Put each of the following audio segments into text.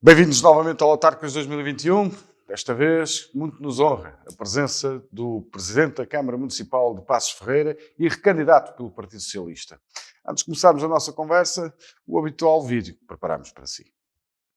Bem-vindos novamente ao Autárquicas 2021. Desta vez, muito nos honra a presença do Presidente da Câmara Municipal de Passos Ferreira e recandidato pelo Partido Socialista. Antes de começarmos a nossa conversa, o habitual vídeo que preparamos para si.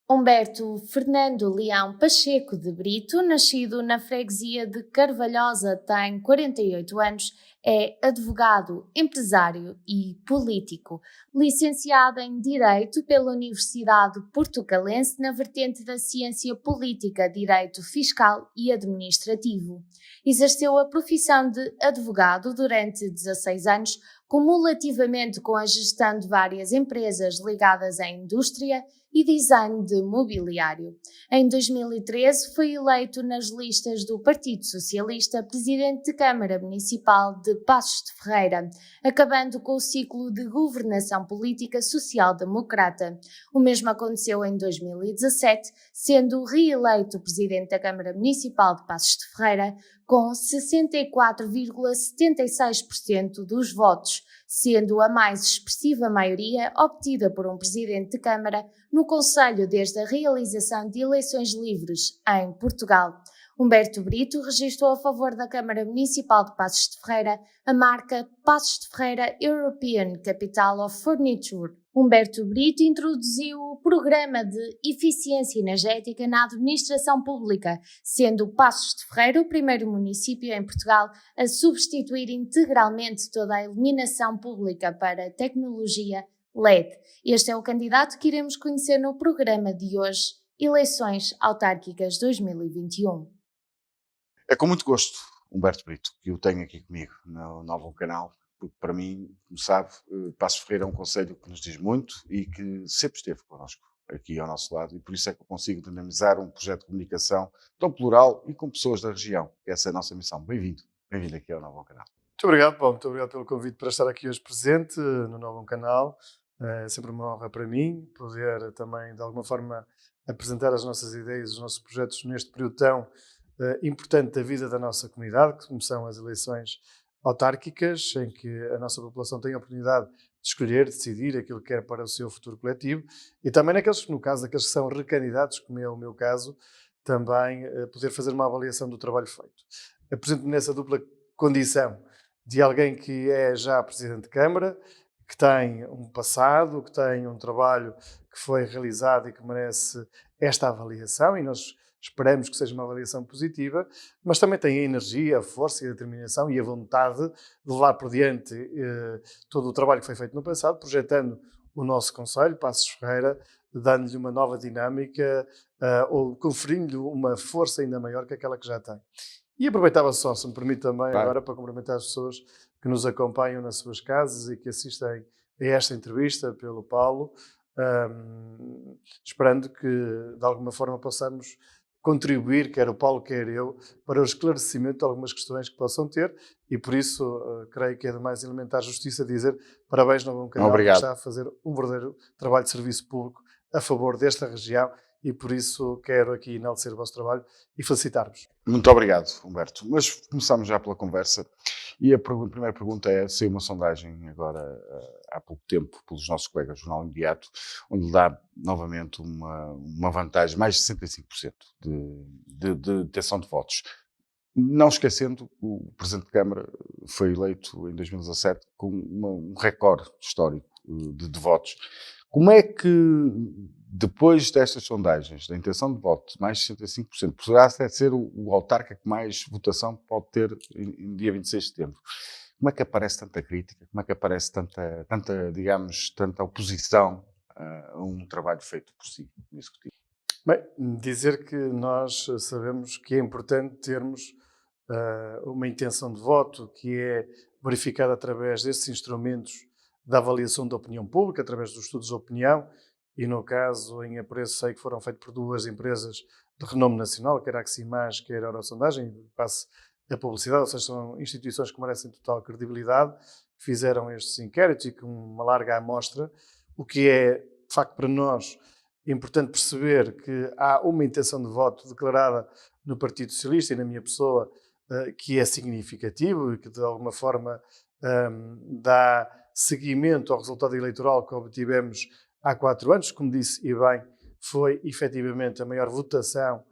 Humberto Fernando Leão Pacheco de Brito, nascido na freguesia de Carvalhosa, tem 48 anos, é advogado, empresário e político. Licenciado em Direito pela Universidade Portucalense na vertente da Ciência Política, Direito Fiscal e Administrativo. Exerceu a profissão de advogado durante 16 anos, cumulativamente com a gestão de várias empresas ligadas à indústria e design de mobiliário. Em 2013 foi eleito nas listas do Partido Socialista presidente de Câmara Municipal de Passos de Ferreira, acabando com o ciclo de governação política social-democrata. O mesmo aconteceu em 2017, sendo reeleito presidente da Câmara Municipal de Passos de Ferreira com 64,76% dos votos, sendo a mais expressiva maioria obtida por um presidente de Câmara no Conselho desde a realização de eleições livres em Portugal. Humberto Brito registrou a favor da Câmara Municipal de Passos de Ferreira a marca Passos de Ferreira European Capital of Furniture. Humberto Brito introduziu o programa de eficiência energética na administração pública, sendo Passos de Ferreira o primeiro município em Portugal a substituir integralmente toda a iluminação pública para tecnologia LED. Este é o candidato que iremos conhecer no programa de hoje, Eleições Autárquicas 2021. É com muito gosto, Humberto Brito, que o tenho aqui comigo no novo canal, porque para mim, como sabe, Passos Ferreira é um concelho que nos diz muito e que sempre esteve connosco aqui ao nosso lado, e por isso é que eu consigo dinamizar um projeto de comunicação tão plural e com pessoas da região. Essa é a nossa missão. Bem-vindo aqui ao novo canal. Muito obrigado, Paulo. Muito obrigado pelo convite para estar aqui hoje presente no novo canal. É sempre uma honra para mim poder também, de alguma forma, apresentar as nossas ideias, os nossos projetos neste período tão importante da vida da nossa comunidade, que são as eleições autárquicas, em que a nossa população tem a oportunidade de escolher, decidir aquilo que quer para o seu futuro coletivo, e também no caso daqueles que são recandidatos, como é o meu caso, também poder fazer uma avaliação do trabalho feito. Apresento-me nessa dupla condição de alguém que é já Presidente de Câmara, que tem um passado, que tem um trabalho que foi realizado e que merece esta avaliação, e nós esperamos que seja uma avaliação positiva, mas também tem a energia, a força e a determinação e a vontade de levar por diante todo o trabalho que foi feito no passado, projetando o nosso concelho, Passos Ferreira, dando-lhe uma nova dinâmica ou conferindo-lhe uma força ainda maior que aquela que já tem. E aproveitava só, se me permite também, agora para cumprimentar as pessoas que nos acompanham nas suas casas e que assistem a esta entrevista pelo Paulo, esperando que de alguma forma possamos contribuir, quer o Paulo, quer eu, para o esclarecimento de algumas questões que possam ter, e por isso creio que é de mais elementar justiça dizer parabéns ao novo canal, que está a fazer um verdadeiro trabalho de serviço público a favor desta região, e por isso quero aqui enaltecer o vosso trabalho e felicitar-vos. Muito obrigado, Humberto. Mas começamos já pela conversa. E a primeira pergunta é: saiu uma sondagem agora há pouco tempo pelos nossos colegas do Jornal Imediato, onde dá novamente uma vantagem, mais de 65% de intenção de votos. Não esquecendo, o Presidente de Câmara foi eleito em 2017 com um recorde histórico de votos. Como é que, depois destas sondagens, da intenção de voto, mais de 65%, poderá até ser o autarca que mais votação pode ter em dia 26 de setembro? Como é que aparece tanta crítica? Como é que aparece tanta oposição a um trabalho feito por si, no Executivo? Bem, dizer que nós sabemos que é importante termos uma intenção de voto que é verificada através desses instrumentos da avaliação da opinião pública, através dos estudos de opinião, e no caso em apreço sei que foram feitos por duas empresas de renome nacional, quer a Aximage, quer a Eurosondagem, passe a publicidade, ou seja, são instituições que merecem total credibilidade, que fizeram estes inquéritos e com uma larga amostra, o que é, de facto, para nós importante perceber que há uma intenção de voto declarada no Partido Socialista e na minha pessoa, que é significativo e que de alguma forma dá seguimento ao resultado eleitoral que obtivemos há 4 anos, como disse e bem, foi efetivamente a maior votação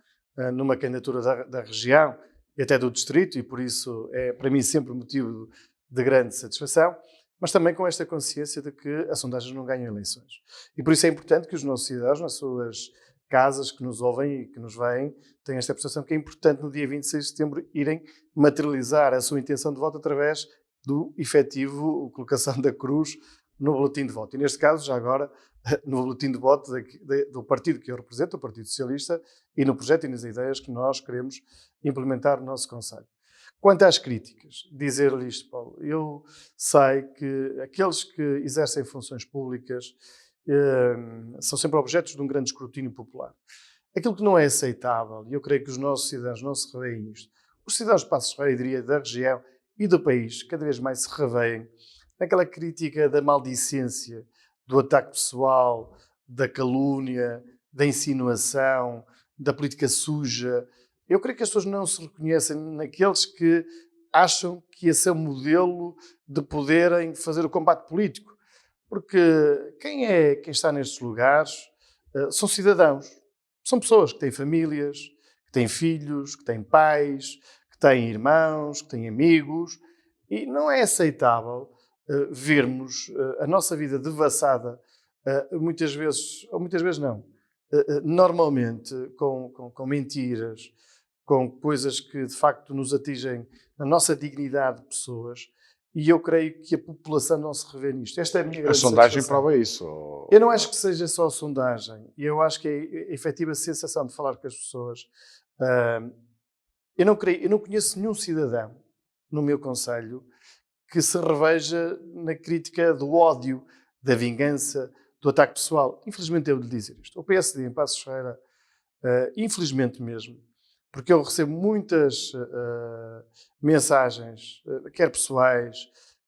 numa candidatura da região e até do distrito, e por isso é para mim sempre motivo de grande satisfação, mas também com esta consciência de que as sondagens não ganham eleições. E por isso é importante que os nossos cidadãos, nas suas casas, que nos ouvem e que nos veem, tenham esta percepção que é importante no dia 26 de setembro irem materializar a sua intenção de voto através do efetivo colocação da cruz no boletim de voto. E neste caso, já agora, no boletim de voto do partido que eu represento, o Partido Socialista, e no projeto e nas ideias que nós queremos implementar no nosso Conselho. Quanto às críticas, dizer-lhe isto, Paulo, eu sei que aqueles que exercem funções públicas são sempre objetos de um grande escrutínio popular. Aquilo que não é aceitável, e eu creio que os nossos cidadãos não se reveem nisto, os cidadãos de Passos Ferreira, eu diria, da região e do país, cada vez mais se reveem naquela crítica da maldicência, do ataque pessoal, da calúnia, da insinuação, da política suja. Eu creio que as pessoas não se reconhecem naqueles que acham que esse é o modelo de poderem fazer o combate político. Porque quem está nestes lugares são cidadãos. São pessoas que têm famílias, que têm filhos, que têm pais, que têm irmãos, que têm amigos. E não é aceitável vermos a nossa vida devassada, muitas vezes não, normalmente com mentiras, com coisas que de facto nos atingem na nossa dignidade de pessoas, e eu creio que a população não se revê nisto. Esta é a minha grande sondagem satisfação. prova isso. Eu não acho que seja só a sondagem, e eu acho que a efetiva sensação de falar com as pessoas. Eu não conheço nenhum cidadão no meu concelho que se reveja na crítica do ódio, da vingança, do ataque pessoal. Infelizmente, eu lhe dizer isto. O PSD em Passos Ferreira, infelizmente mesmo, porque eu recebo muitas mensagens, quer pessoais,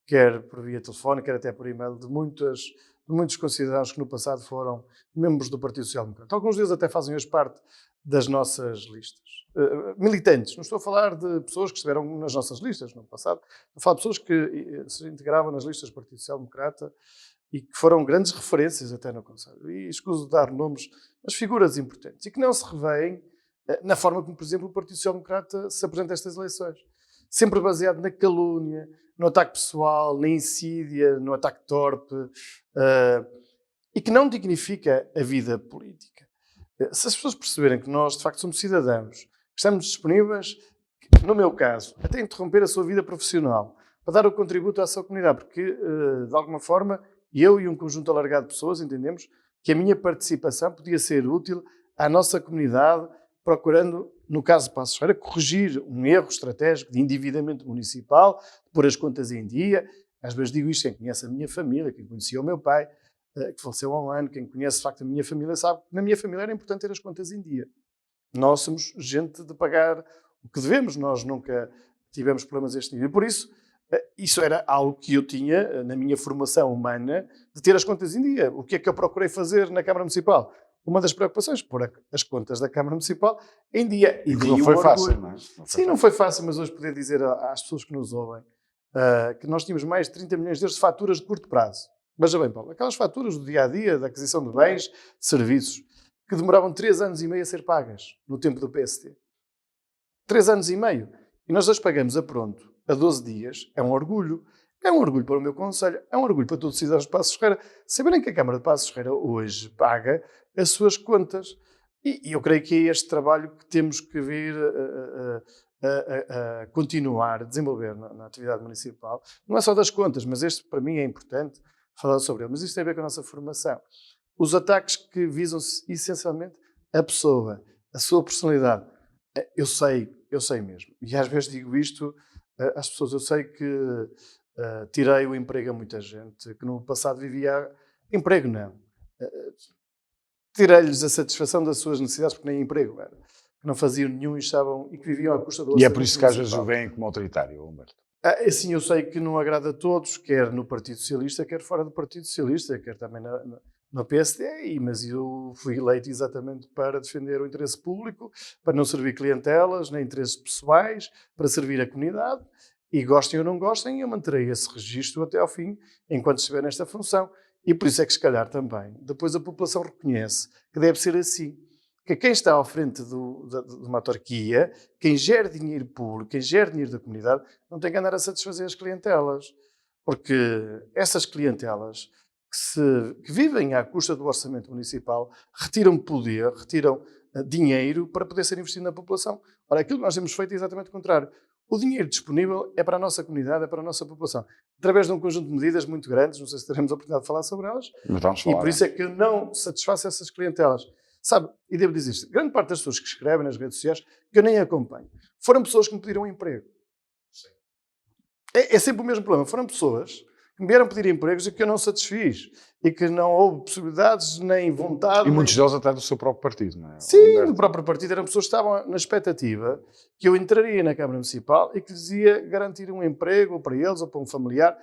quer por via telefónica, quer até por e-mail, de muitos concidadãos que no passado foram membros do Partido Social Democrata. Alguns deles até fazem hoje parte das nossas listas. Militantes, não estou a falar de pessoas que estiveram nas nossas listas no passado, estou a falar de pessoas que se integravam nas listas do Partido Social Democrata e que foram grandes referências até no Conselho. E escuso de dar nomes, mas figuras importantes, e que não se revêem na forma como, por exemplo, o Partido Social Democrata se apresenta a estas eleições. Sempre baseado na calúnia, no ataque pessoal, na insídia, no ataque torpe, e que não dignifica a vida política. Se as pessoas perceberem que nós, de facto, somos cidadãos, que estamos disponíveis, no meu caso, até interromper a sua vida profissional, para dar o contributo à sua comunidade, porque, de alguma forma, eu e um conjunto alargado de pessoas entendemos que a minha participação podia ser útil à nossa comunidade, procurando, no caso de Passos Ferreira, corrigir um erro estratégico de endividamento municipal, de pôr as contas em dia. Às vezes digo isto, quem conhece a minha família, quem conhecia o meu pai, que faleceu há um ano, quem conhece de facto a minha família, sabe que na minha família era importante ter as contas em dia. Nós somos gente de pagar o que devemos, nós nunca tivemos problemas deste nível. E por isso, isso era algo que eu tinha na minha formação humana, de ter as contas em dia. O que é que eu procurei fazer na Câmara Municipal? Uma das preocupações, pôr as contas da Câmara Municipal em dia. E não foi fácil, não é? Sim, não foi fácil, mas hoje poder dizer às pessoas que nos ouvem que nós tínhamos mais de 30 milhões de euros de faturas de curto prazo. Veja bem, Paulo, aquelas faturas do dia-a-dia, da aquisição de bens, de serviços, que demoravam 3 anos e meio a ser pagas no tempo do PST. 3 anos e meio. E nós as pagamos a pronto, a 12 dias. É um orgulho. É um orgulho para o meu concelho, é um orgulho para todos os cidadãos de Passos Ferreira saberem que a Câmara de Passos Ferreira hoje paga as suas contas. E eu creio que é este trabalho que temos que vir a continuar a desenvolver na atividade municipal. Não é só das contas, mas este para mim é importante falar sobre ele. Mas isto tem a ver com a nossa formação. Os ataques que visam essencialmente a pessoa, a sua personalidade. Eu sei mesmo. E às vezes digo isto às pessoas. Eu sei que tirei o emprego a muita gente que no passado vivia... Emprego não. Tirei-lhes a satisfação das suas necessidades porque nem emprego era. Que não faziam nenhum e que viviam à custa do... E é por isso que às vezes o veem como autoritário, Humberto. Assim, eu sei que não agrada a todos, quer no Partido Socialista, quer fora do Partido Socialista, quer também no PSD, mas eu fui eleito exatamente para defender o interesse público, para não servir clientelas, nem interesses pessoais, para servir a comunidade. E gostem ou não gostem, eu manterei esse registro até ao fim, enquanto estiver nesta função. E por isso é que, se calhar, também, depois a população reconhece que deve ser assim. Que quem está à frente de uma autarquia, quem gera dinheiro público, quem gera dinheiro da comunidade, não tem que andar a satisfazer as clientelas. Porque essas clientelas que vivem à custa do orçamento municipal retiram poder, retiram dinheiro para poder ser investido na população. Ora, aquilo que nós temos feito é exatamente o contrário. O dinheiro disponível é para a nossa comunidade, é para a nossa população. Através de um conjunto de medidas muito grandes, não sei se teremos a oportunidade de falar sobre elas, Mas vamos falar, e por isso é que eu não satisfaço essas clientelas. Sabe, e devo dizer isto, grande parte das pessoas que escrevem nas redes sociais, que eu nem acompanho, foram pessoas que me pediram emprego. É sempre o mesmo problema. Foram pessoas que me vieram pedir empregos e que eu não satisfiz. E que não houve possibilidades nem vontade. E muitos deles até do seu próprio partido, não é? Sim, do próprio partido. Eram pessoas que estavam na expectativa que eu entraria na Câmara Municipal e que lhes ia garantir um emprego para eles ou para um familiar.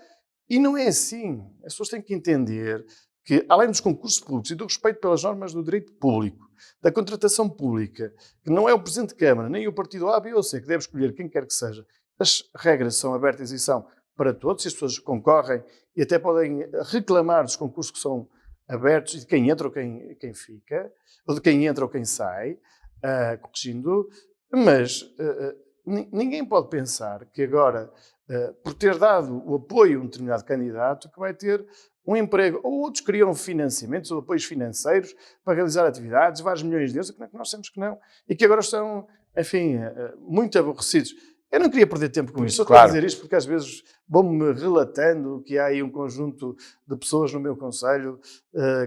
E não é assim. As pessoas têm que entender que, além dos concursos públicos e do respeito pelas normas do direito público, da contratação pública, que não é o Presidente de Câmara, nem o partido A, B ou C, que deve escolher quem quer que seja, as regras são abertas e são para todos, e as pessoas concorrem e até podem reclamar dos concursos que são abertos e de quem entra ou quem fica, ou de quem entra ou quem sai, corrigindo, mas ninguém pode pensar que agora, por ter dado o apoio a um determinado candidato, que vai ter um emprego, ou outros criam financiamentos ou apoios financeiros para realizar atividades, vários milhões de euros, que nós temos que não, e que agora estão, enfim, muito aborrecidos. Eu não queria perder tempo com isto, só estou a dizer isto porque às vezes vão-me relatando que há aí um conjunto de pessoas no meu concelho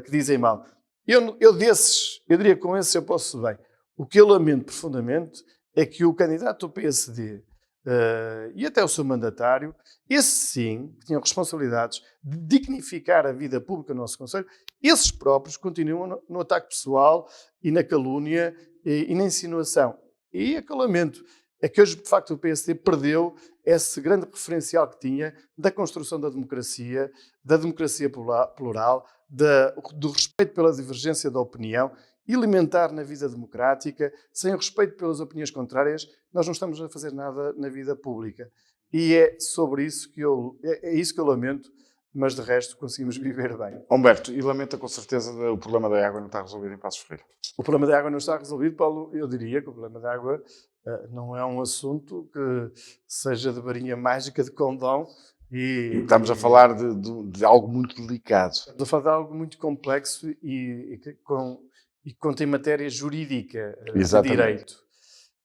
que dizem mal. Eu diria que com esses eu posso bem. O que eu lamento profundamente é que o candidato do PSD e até o seu mandatário, esse sim, que tinham responsabilidades de dignificar a vida pública do nosso concelho, esses próprios continuam no ataque pessoal e na calúnia e na insinuação. E é que eu lamento. É que hoje, de facto, o PSD perdeu esse grande referencial que tinha da construção da democracia plural, do respeito pela divergência da opinião, elementar na vida democrática, sem o respeito pelas opiniões contrárias, nós não estamos a fazer nada na vida pública. E é sobre isso que eu lamento, mas de resto conseguimos viver bem. Humberto, e lamenta com certeza o problema da água não está resolvido em Passos Ferreira. O problema da água não está resolvido, Paulo. Eu diria que o problema da água não é um assunto que seja de varinha mágica de condão. Estamos a falar de algo muito delicado. Estamos a falar de algo muito complexo e que contém matéria jurídica de direito.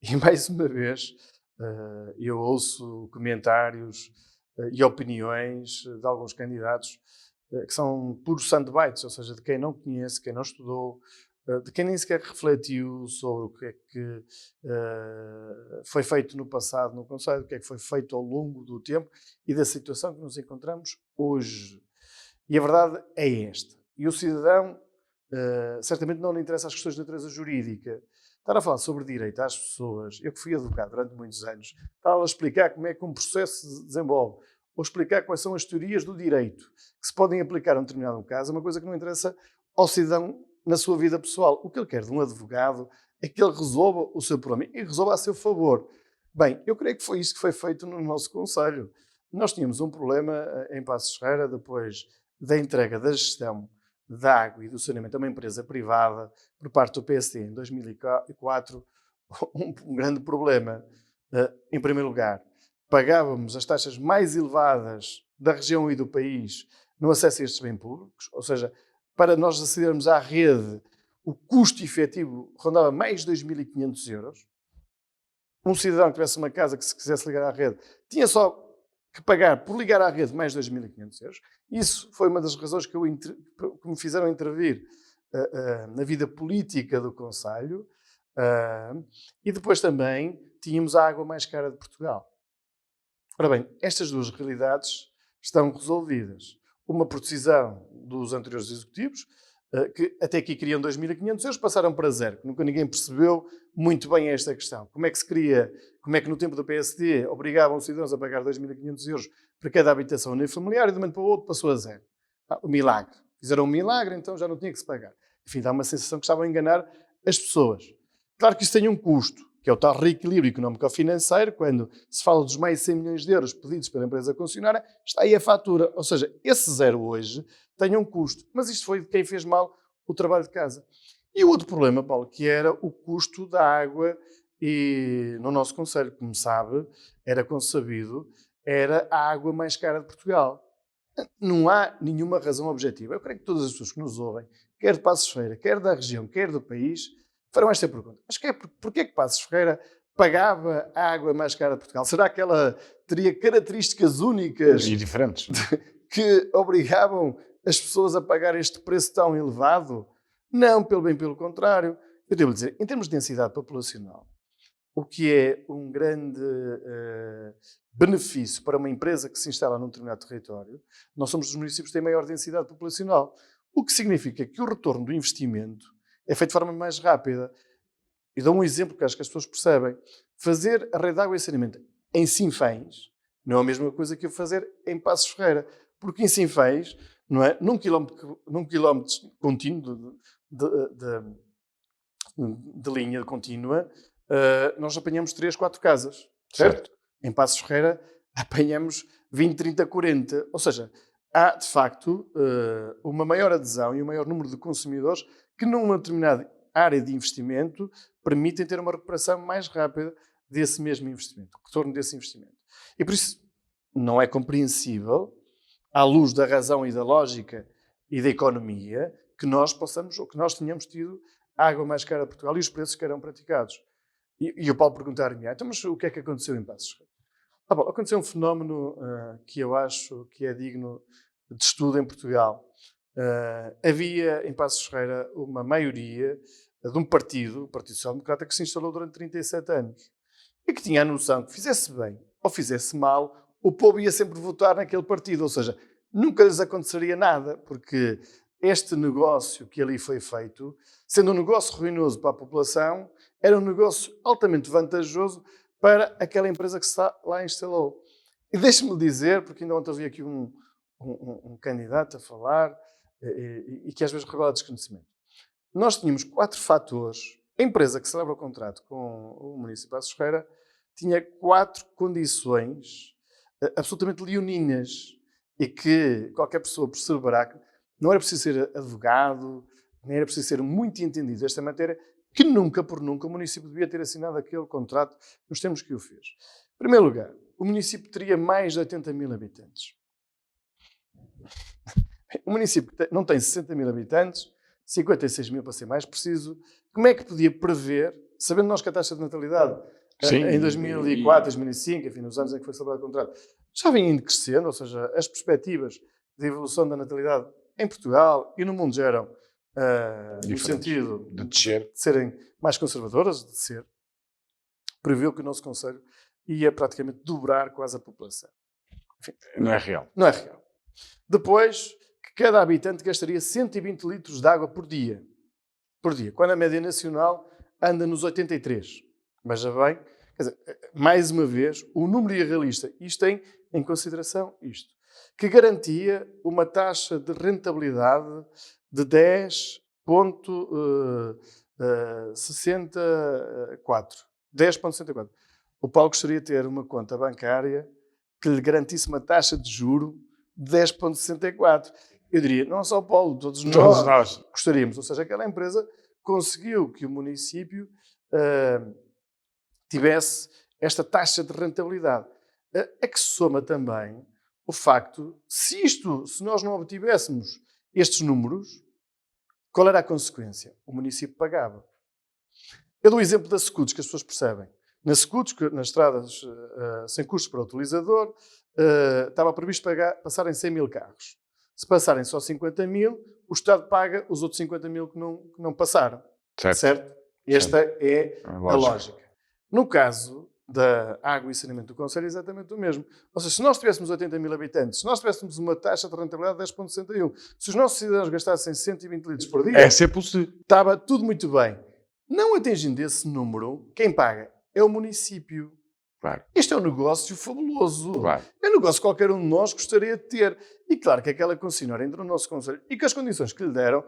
E mais uma vez eu ouço comentários e opiniões de alguns candidatos que são puros soundbites, ou seja, de quem não conhece, quem não estudou, de quem nem sequer refletiu sobre o que é que foi feito no passado no concelho, o que é que foi feito ao longo do tempo e da situação que nos encontramos hoje. E a verdade é esta. E o cidadão certamente não lhe interessa as questões de natureza jurídica. Estar a falar sobre direito às pessoas, eu que fui educado durante muitos anos, estava a explicar como é que um processo se desenvolve, ou explicar quais são as teorias do direito que se podem aplicar a um determinado caso, é uma coisa que não interessa ao cidadão na sua vida pessoal. O que ele quer de um advogado é que ele resolva o seu problema e resolva a seu favor. Bem, eu creio que foi isso que foi feito no nosso concelho. Nós tínhamos um problema em Passos Ferreira, depois da entrega da gestão da água e do saneamento a uma empresa privada por parte do PSD em 2004, um grande problema. Em primeiro lugar, pagávamos as taxas mais elevadas da região e do país no acesso a estes bens públicos, ou seja, para nós acedermos à rede, o custo efetivo rondava mais de 2.500 euros. Um cidadão que tivesse uma casa que se quisesse ligar à rede tinha só que pagar por ligar à rede mais de 2.500 euros. Isso foi uma das razões que me fizeram intervir na vida política do concelho. E depois também tínhamos a água mais cara de Portugal. Ora bem, estas duas realidades estão resolvidas. Uma por decisão dos anteriores executivos, que até aqui queriam 2.500 euros, passaram para zero. Nunca ninguém percebeu muito bem esta questão. Como é que no tempo do PSD obrigavam os cidadãos a pagar 2.500 euros para cada habitação unifamiliar e de um momento para o outro passou a zero. O milagre. Fizeram um milagre, então já não tinha que se pagar. Enfim, dá uma sensação que estavam a enganar as pessoas. Claro que isso tem um custo. que é o tal reequilíbrio económico-financeiro, quando se fala dos mais de 100 milhões de euros pedidos pela empresa concessionária, está aí a fatura. Ou seja, esse zero hoje tem um custo. Mas isto foi de quem fez mal o trabalho de casa. E o outro problema, Paulo, que era o custo da água e no nosso concelho, como sabe, era consabido, era a água mais cara de Portugal. Não há nenhuma razão objetiva. Eu creio que todas as pessoas que nos ouvem, quer de Passos Ferreira, quer da região, quer do país, farão esta pergunta. Mas porquê que Passos Ferreira pagava a água mais cara de Portugal? Será que ela teria características únicas E diferentes. que obrigavam as pessoas a pagar este preço tão elevado? Não, bem pelo contrário. Eu devo dizer, em termos de densidade populacional, o que é um grande benefício para uma empresa que se instala num determinado território, nós somos dos municípios que têm maior densidade populacional. O que significa que o retorno do investimento é feito de forma mais rápida. E dou um exemplo que acho que as pessoas percebem. Fazer a rede de água e saneamento em Sinfãs não é a mesma coisa que eu fazer em Passos Ferreira. Porque em Sinfãs, não é, num quilómetro contínuo de linha contínua, nós apanhamos 3, 4 casas, certo? Em Passos Ferreira apanhamos 20, 30, 40. Ou seja, há de facto uma maior adesão e um maior número de consumidores que numa determinada área de investimento permitem ter uma recuperação mais rápida desse mesmo investimento, o retorno desse investimento. E por isso não é compreensível, à luz da razão e da lógica e da economia, que nós possamos, ou que nós tenhamos tido a água mais cara de Portugal e os preços que eram praticados. E o Paulo perguntar-me, então, mas o que é que aconteceu em Passos Ferreira? Bom, aconteceu um fenómeno que eu acho que é digno de estudo em Portugal. Havia em Passos Ferreira uma maioria de um partido, o Partido Social Democrata, que se instalou durante 37 anos e que tinha a noção que fizesse bem ou fizesse mal, o povo ia sempre votar naquele partido, ou seja, nunca lhes aconteceria nada, porque este negócio que ali foi feito, sendo um negócio ruinoso para a população, era um negócio altamente vantajoso para aquela empresa que se lá instalou. E deixe-me dizer, porque ainda ontem havia aqui um candidato a falar e que às vezes revela desconhecimento. Nós tínhamos 4 fatores. A empresa que celebra o contrato com o município de Passos Ferreira tinha 4 condições absolutamente leoninas e que qualquer pessoa perceberá que não era preciso ser advogado, nem era preciso ser muito entendido desta matéria, que nunca por nunca o município devia ter assinado aquele contrato nos termos que o fez. Em primeiro lugar, o município teria mais de 80 mil habitantes. O município não tem 60 mil habitantes, 56 mil para ser mais preciso. Como é que podia prever, sabendo nós que a taxa de natalidade em 2004, 2005, enfim, nos anos em que foi celebrado o contrato, já vinha indo crescendo, ou seja, as perspectivas de evolução da natalidade em Portugal e no mundo já eram no sentido de serem mais conservadoras, de ser, preveu que o nosso concelho ia praticamente dobrar quase a população. Enfim, não é real. Não é real. Depois, que cada habitante gastaria 120 litros de água por dia. Por dia. Quando a média nacional anda nos 83. Mas já bem, quer dizer, mais uma vez, o número irrealista, isto tem em consideração isto, que garantia uma taxa de rentabilidade de 10,64. 10,64. O Paulo gostaria de ter uma conta bancária que lhe garantisse uma taxa de juro de 10,64. Eu diria, não só o Paulo, todos nós gostaríamos. Ou seja, aquela empresa conseguiu que o município tivesse esta taxa de rentabilidade. A que se soma também o facto, se nós não obtivéssemos estes números, qual era a consequência? O município pagava. Eu dou o exemplo da Secudos, que as pessoas percebem. Na Secudos, nas estradas sem custos para o utilizador, estava previsto passarem 100 mil carros. Se passarem só 50 mil, o Estado paga os outros 50 mil que não passaram. Certo? Esta é a lógica. No caso da água e saneamento do concelho é exatamente o mesmo. Ou seja, se nós tivéssemos 80 mil habitantes, se nós tivéssemos uma taxa de rentabilidade de 10,61, se os nossos cidadãos gastassem 120 litros por dia, estava tudo muito bem. Não atingindo esse número, quem paga é o município. Claro. Este é um negócio fabuloso. Claro. É um negócio que qualquer um de nós gostaria de ter. E claro que aquela concessionária entrou no nosso concelho e que as condições que lhe deram,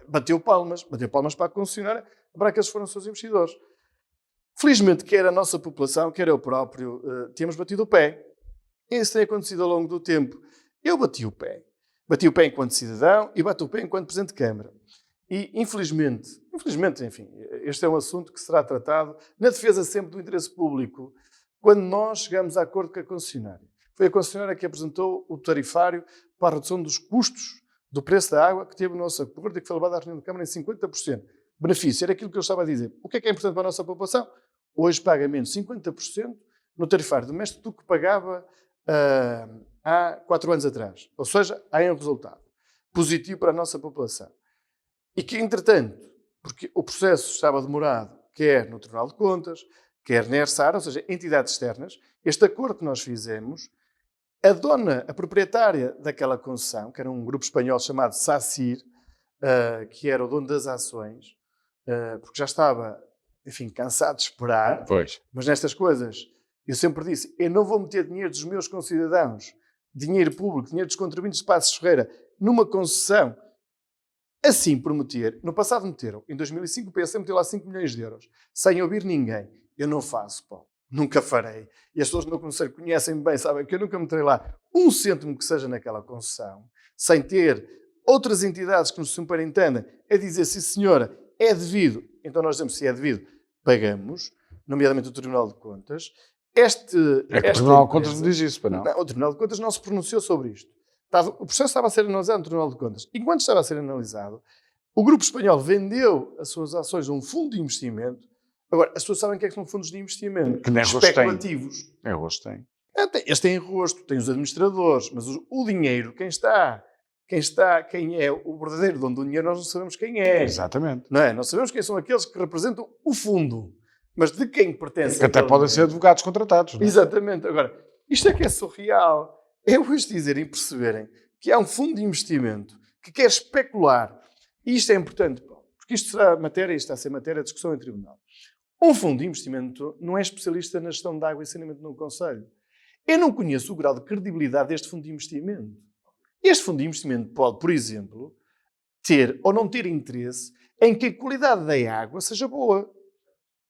bateu palmas para a concessionária, para aqueles que foram os seus investidores. Felizmente, quer a nossa população, quer eu próprio, temos batido o pé. Isso tem acontecido ao longo do tempo. Eu bati o pé. Bati o pé enquanto cidadão e bato o pé enquanto Presidente de Câmara. E, infelizmente, enfim, este é um assunto que será tratado na defesa sempre do interesse público, quando nós chegamos a acordo com a concessionária. Foi a concessionária que apresentou o tarifário para a redução dos custos do preço da água, que teve o nosso acordo e que foi levado à reunião de Câmara em 50%. Benefício, era aquilo que eu estava a dizer. O que é importante para a nossa população? Hoje paga menos 50% no tarifário doméstico do que pagava há 4 anos atrás. Ou seja, há um resultado positivo para a nossa população. E que, entretanto, porque o processo estava demorado, quer no Tribunal de Contas, quer na ERSAR, ou seja, entidades externas, este acordo que nós fizemos, a proprietária daquela concessão, que era um grupo espanhol chamado SACIR, que era o dono das ações, porque já estava, enfim, cansado de esperar, Pois. mas nestas coisas, eu sempre disse, eu não vou meter dinheiro dos meus concidadãos, dinheiro público, dinheiro dos contribuintes de Passos Ferreira, numa concessão, assim por meter. No passado meteram, em 2005 o PS meteu lá 5 milhões de euros, sem ouvir ninguém. Eu não faço, Paulo, nunca farei. E as pessoas do meu conselho conhecem-me bem, sabem que eu nunca meterei lá um cêntimo que seja naquela concessão, sem ter outras entidades que nos superintendem a dizer, sim senhora, é devido. Então nós dizemos, se é devido, pagamos, nomeadamente o Tribunal de Contas. O Tribunal de Contas não diz isso, para não? Não, o Tribunal de Contas não se pronunciou sobre isto. O processo estava a ser analisado no Tribunal de Contas. Enquanto estava a ser analisado, o grupo espanhol vendeu as suas ações a um fundo de investimento. Agora, as pessoas sabem o que é que são fundos de investimento? Que nem especulativos. É rosto tem. Eles têm rosto, têm os administradores, mas o dinheiro, quem é o verdadeiro dono do dinheiro, nós não sabemos quem é. Exatamente. Não é? Nós sabemos quem são aqueles que representam o fundo. Mas de quem pertence? Que até podem ser advogados contratados. Não é? Exatamente. Agora, isto é que é surreal. É hoje dizerem e perceberem que há um fundo de investimento que quer especular. E isto é importante, porque isto será matéria, isto está a ser matéria de discussão em tribunal. Um fundo de investimento não é especialista na gestão de água e saneamento no Conselho. Eu não conheço o grau de credibilidade deste fundo de investimento. Este fundo de investimento pode, por exemplo, ter ou não ter interesse em que a qualidade da água seja boa.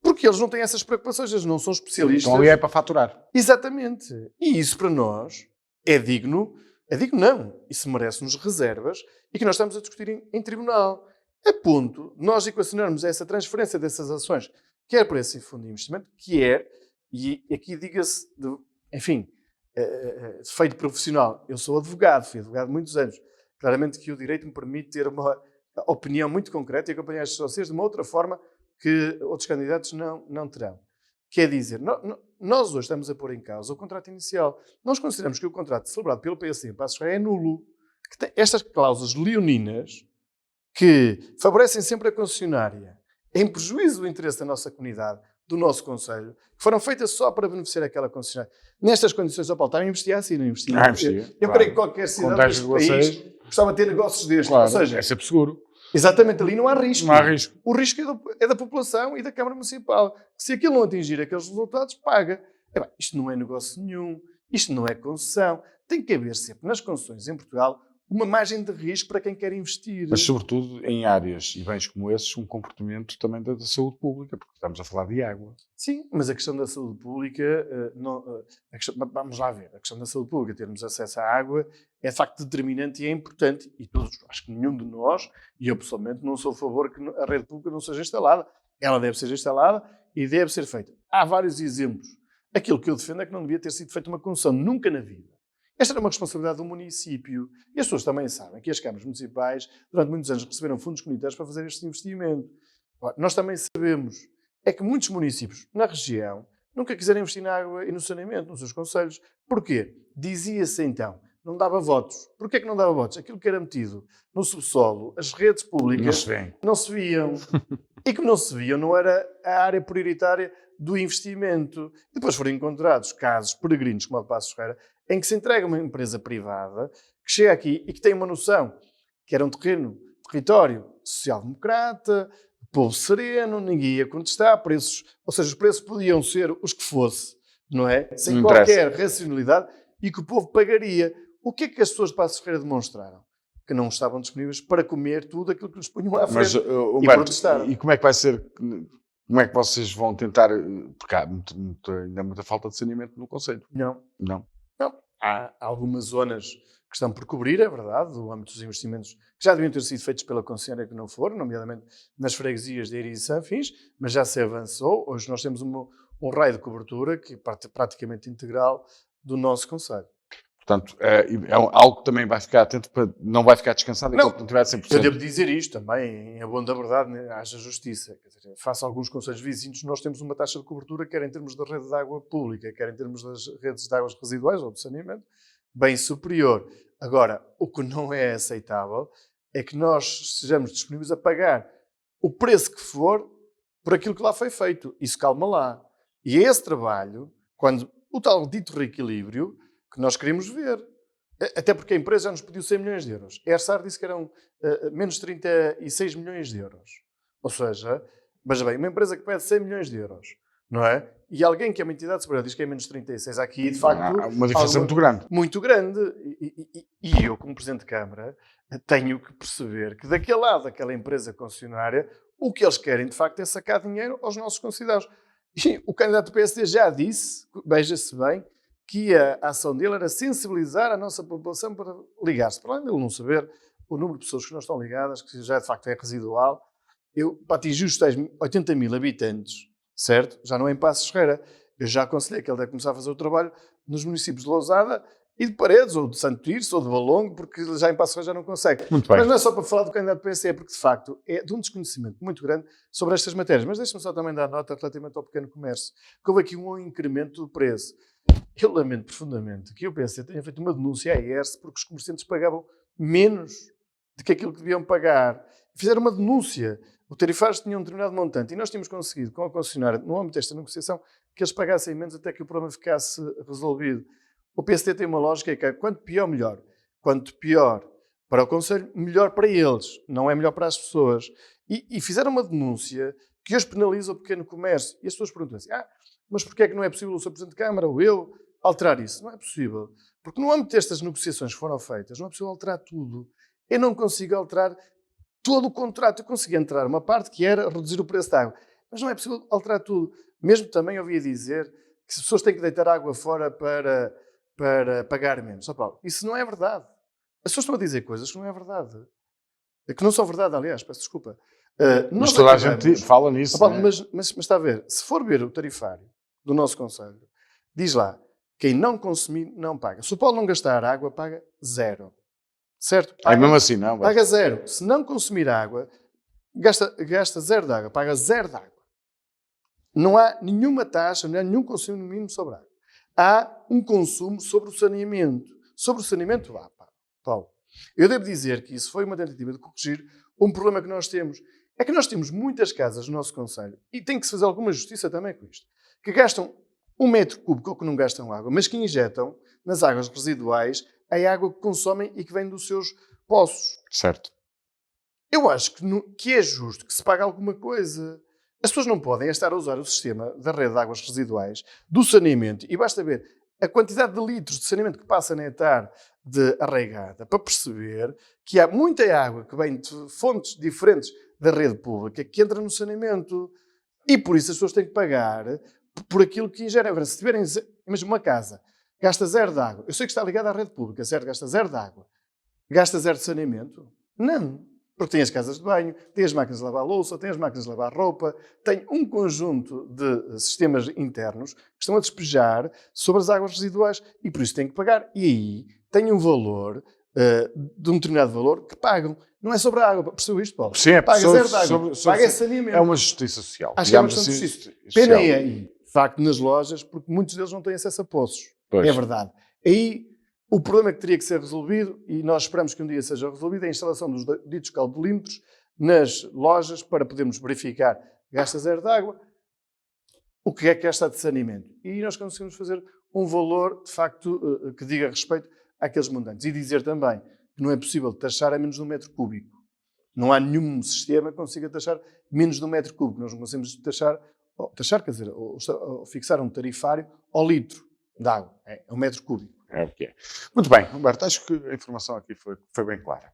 Porque eles não têm essas preocupações, eles não são especialistas. Então ali é para faturar. Exatamente. E isso para nós é digno não, isso merece-nos reservas e que nós estamos a discutir em tribunal. A ponto de nós equacionarmos essa transferência dessas ações, quer para esse fundo de investimento, quer, e aqui diga-se, enfim, de feito profissional, eu sou advogado, fui advogado há muitos anos. Claramente que o direito me permite ter uma opinião muito concreta e acompanhar estes dossiês de uma outra forma que outros candidatos não terão. Quer dizer, nós hoje estamos a pôr em causa o contrato inicial. Nós consideramos que o contrato celebrado pelo PSD em Passos Ferreira é nulo. Que tem estas cláusulas leoninas que favorecem sempre a concessionária em prejuízo do interesse da nossa comunidade, do nosso Conselho, que foram feitas só para beneficiar aquela concessionária. Nestas condições, ao Paulo, está a investigar assim, não investir. Eu creio que qualquer cidadão deste país gostava de ter negócios destes. Claro, ou seja, é sempre seguro. Exatamente, ali não há risco. Não há risco. O risco é da população e da Câmara Municipal. Se aquilo não atingir aqueles resultados, paga. Isto não é negócio nenhum, isto não é concessão. Tem que haver sempre, nas concessões em Portugal, uma margem de risco para quem quer investir. Mas, sobretudo, em áreas e bens como esses, um comportamento também da saúde pública, porque estamos a falar de água. Sim, mas a questão da saúde pública, vamos lá ver, a questão da saúde pública, termos acesso à água, é de facto determinante e é importante. E todos, acho que nenhum de nós, e eu pessoalmente não sou a favor que a rede pública não seja instalada. Ela deve ser instalada e deve ser feita. Há vários exemplos. Aquilo que eu defendo é que não devia ter sido feita uma concessão, nunca na vida. Esta era uma responsabilidade do município. E as pessoas também sabem que as câmaras municipais, durante muitos anos, receberam fundos comunitários para fazer este investimento. Nós também sabemos é que muitos municípios na região nunca quiseram investir na água e no saneamento, nos seus concelhos. Porquê? Dizia-se então, não dava votos. Porquê que não dava votos? Aquilo que era metido no subsolo, as redes públicas, não se viam. E como não se viam, não era a área prioritária do investimento. E depois foram encontrados casos peregrinos, como o de Passos Ferreira, em que se entrega uma empresa privada que chega aqui e que tem uma noção que era um território social-democrata, povo sereno, ninguém ia contestar, preços, ou seja, os preços podiam ser os que fosse, não é? Sem não qualquer racionalidade e que o povo pagaria. O que é que as pessoas de Passos Ferreira demonstraram? Que não estavam disponíveis para comer tudo aquilo que lhes punham à frente. Mas, Humberto, e como é que vai ser Como é que vocês vão tentar, porque há ainda muita falta de saneamento no concelho? Não. Não. Há algumas zonas que estão por cobrir, é verdade, no âmbito dos investimentos que já deviam ter sido feitos pela concessionária que não foram, nomeadamente nas freguesias de Eiria e Sanfins, mas já se avançou. Hoje nós temos um raio de cobertura que é praticamente integral do nosso concelho. Portanto, é algo que também vai ficar atento, não vai ficar descansado enquanto não tiver 100%. Eu devo dizer isto também, em abono da verdade, haja justiça. Quer dizer, face a alguns concelhos vizinhos, nós temos uma taxa de cobertura, quer em termos da rede de água pública, quer em termos das redes de águas residuais ou de saneamento, bem superior. Agora, o que não é aceitável é que nós sejamos disponíveis a pagar o preço que for por aquilo que lá foi feito. Isso calma lá. E é esse trabalho, quando o tal dito reequilíbrio, que nós queremos ver. Até porque a empresa já nos pediu 100 milhões de euros. A ERSAR disse que eram menos 36 milhões de euros. Ou seja, veja bem, uma empresa que pede 100 milhões de euros, não é? E alguém que é uma entidade superior diz que é menos 36. Aqui, de facto... Há uma diferença muito grande. Muito grande. E eu, como Presidente de Câmara, tenho que perceber que daquele lado, daquela empresa concessionária, o que eles querem, de facto, é sacar dinheiro aos nossos concidadãos. E o candidato do PSD já disse, veja-se bem, que a ação dele era sensibilizar a nossa população para ligar-se. Para além de ele não saber o número de pessoas que não estão ligadas, que já de facto é residual, para atingir os tais 80 mil habitantes, certo? Já não é em Passos Ferreira. Eu já aconselhei que ele deve começar a fazer o trabalho nos municípios de Lousada e de Paredes, ou de Santo Tirso, ou de Valongo, porque já em Passos Ferreira já não consegue. Muito bem. Mas não é só para falar do candidato do PSD, é porque de facto é de um desconhecimento muito grande sobre estas matérias. Mas deixe-me só também dar nota relativamente ao pequeno comércio, que houve aqui um incremento do preço. Eu lamento profundamente que o PSD tenha feito uma denúncia à IERS porque os comerciantes pagavam menos do que aquilo que deviam pagar. Fizeram uma denúncia. Os tarifários tinham um determinado montante e nós tínhamos conseguido, com a concessionária, no âmbito desta negociação, que eles pagassem menos até que o problema ficasse resolvido. O PSD tem uma lógica que é quanto pior, melhor. Quanto pior para o Conselho, melhor para eles. Não é melhor para as pessoas. E fizeram uma denúncia que hoje penaliza o pequeno comércio. E as pessoas perguntam assim, mas porquê é que não é possível o Sr. Presidente de Câmara ou eu alterar isso? Não é possível. Porque no âmbito destas negociações que foram feitas, não é possível alterar tudo. Eu não consigo alterar todo o contrato. Eu consegui entrar uma parte que era reduzir o preço da água. Mas não é possível alterar tudo. Mesmo também ouvia dizer que as pessoas têm que deitar água fora para pagar menos. Só Paulo, isso não é verdade. As pessoas estão a dizer coisas que não é verdade. Que não são verdade, aliás, peço desculpa. Mas toda a gente fala nisso. Paulo, mas está a ver, se for ver o tarifário do nosso concelho, diz lá, quem não consumir não paga. Se o Paulo não gastar água, paga 0. Certo? É mesmo assim, não? Paga 0. Se não consumir água, gasta 0 de água, paga 0 de água. Não há nenhuma taxa, não há nenhum consumo mínimo sobre água. Há um consumo sobre o saneamento. Sobre o saneamento, Paulo. Eu devo dizer que isso foi uma tentativa de corrigir um problema que nós temos. É que nós temos muitas casas no nosso concelho, e tem que se fazer alguma justiça também com isto, que gastam 1 metro cúbico ou que não gastam água, mas que injetam nas águas residuais a água que consomem e que vem dos seus poços. Certo. Eu acho que é justo que se pague alguma coisa. As pessoas não podem estar a usar o sistema da rede de águas residuais, do saneamento, e basta ver a quantidade de litros de saneamento que passa na hectare de arraigada para perceber que há muita água que vem de fontes diferentes da rede pública que entra no saneamento. E por isso as pessoas têm que pagar por aquilo que ingerem. Agora, se tiverem, imagina uma casa, gasta 0 de água. Eu sei que está ligada à rede pública, certo? Gasta 0 de água. Gasta 0 de saneamento? Não. Porque tem as casas de banho, tem as máquinas de lavar louça, tem as máquinas de lavar roupa, tem um conjunto de sistemas internos que estão a despejar sobre as águas residuais e por isso têm que pagar. E aí tem um valor, de um determinado valor, que pagam. Não é sobre a água. Percebeu isto, Paulo? Sim, é paga 0 de água, paga saneamento. É uma justiça social. Acho que é uma questão de justiça. Pena é aí, de facto, nas lojas, porque muitos deles não têm acesso a poços. Pois. É verdade. Aí o problema que teria que ser resolvido, e nós esperamos que um dia seja resolvido, é a instalação dos ditos calbolímetros nas lojas para podermos verificar gasta 0 de água, o que é que gasta de saneamento. E nós conseguimos fazer um valor, de facto, que diga respeito àqueles montantes. E dizer também que não é possível taxar a menos de 1 metro cúbico. Não há nenhum sistema que consiga taxar menos de 1 metro cúbico. Nós não conseguimos quer dizer, ou fixar um tarifário ao litro de água. É 1 metro cúbico. É o que é. Muito bem, Humberto, acho que a informação aqui foi bem clara.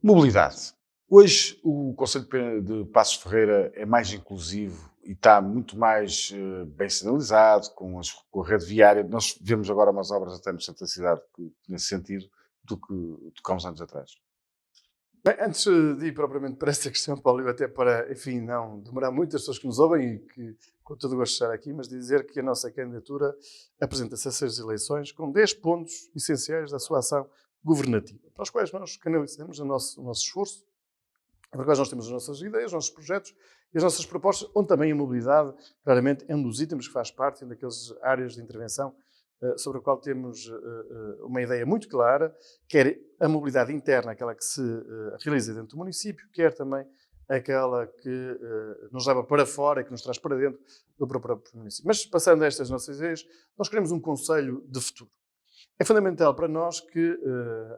Mobilidade. Hoje o Concelho de Passos Ferreira é mais inclusivo e está muito mais bem sinalizado, com a rede viária. Nós vemos agora umas obras até no centro da cidade nesse sentido do que há uns anos atrás. Bem, antes de ir propriamente para esta questão, Paulo, até para, enfim, não demorar muito as pessoas que nos ouvem e que com todo gosto de estar aqui, mas dizer que a nossa candidatura apresenta-se a essas eleições com 10 pontos essenciais da sua ação governativa, para os quais nós canalizamos o nosso esforço, para os quais nós temos as nossas ideias, os nossos projetos e as nossas propostas, onde também a mobilidade, claramente, é um dos itens que faz parte daquelas áreas de intervenção sobre a qual temos uma ideia muito clara, quer a mobilidade interna, aquela que se realiza dentro do município, quer também aquela que nos leva para fora, que nos traz para dentro do próprio município. Mas, passando a estas nossas ideias, nós queremos um conselho de futuro. É fundamental para nós que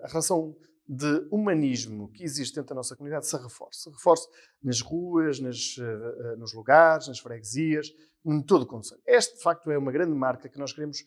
a relação de humanismo que existe dentro da nossa comunidade se reforce. Se reforce nas ruas, nos lugares, nas freguesias, em todo o concelho. Este, de facto, é uma grande marca que nós queremos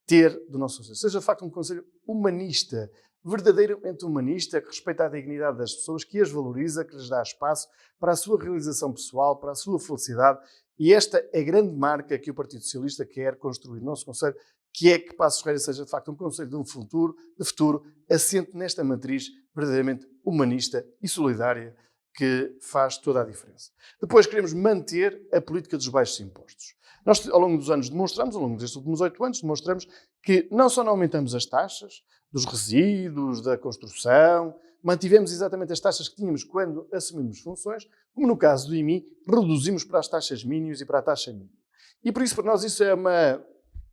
ter do nosso conselho. Seja, de facto, um conselho humanista, verdadeiramente humanista, que respeita a dignidade das pessoas, que as valoriza, que lhes dá espaço para a sua realização pessoal, para a sua felicidade. E esta é a grande marca que o Partido Socialista quer construir no nosso conselho, que é que Paços Ferreira seja, de facto, um conselho de futuro, assente nesta matriz verdadeiramente humanista e solidária, que faz toda a diferença. Depois queremos manter a política dos baixos impostos. Nós, ao longo dos anos, demonstramos, ao longo destes últimos 8 anos, demonstramos que não só não aumentamos as taxas dos resíduos, da construção, mantivemos exatamente as taxas que tínhamos quando assumimos funções, como no caso do IMI, reduzimos para as taxas mínimas e para a taxa mínima. E por isso, para nós, isso é uma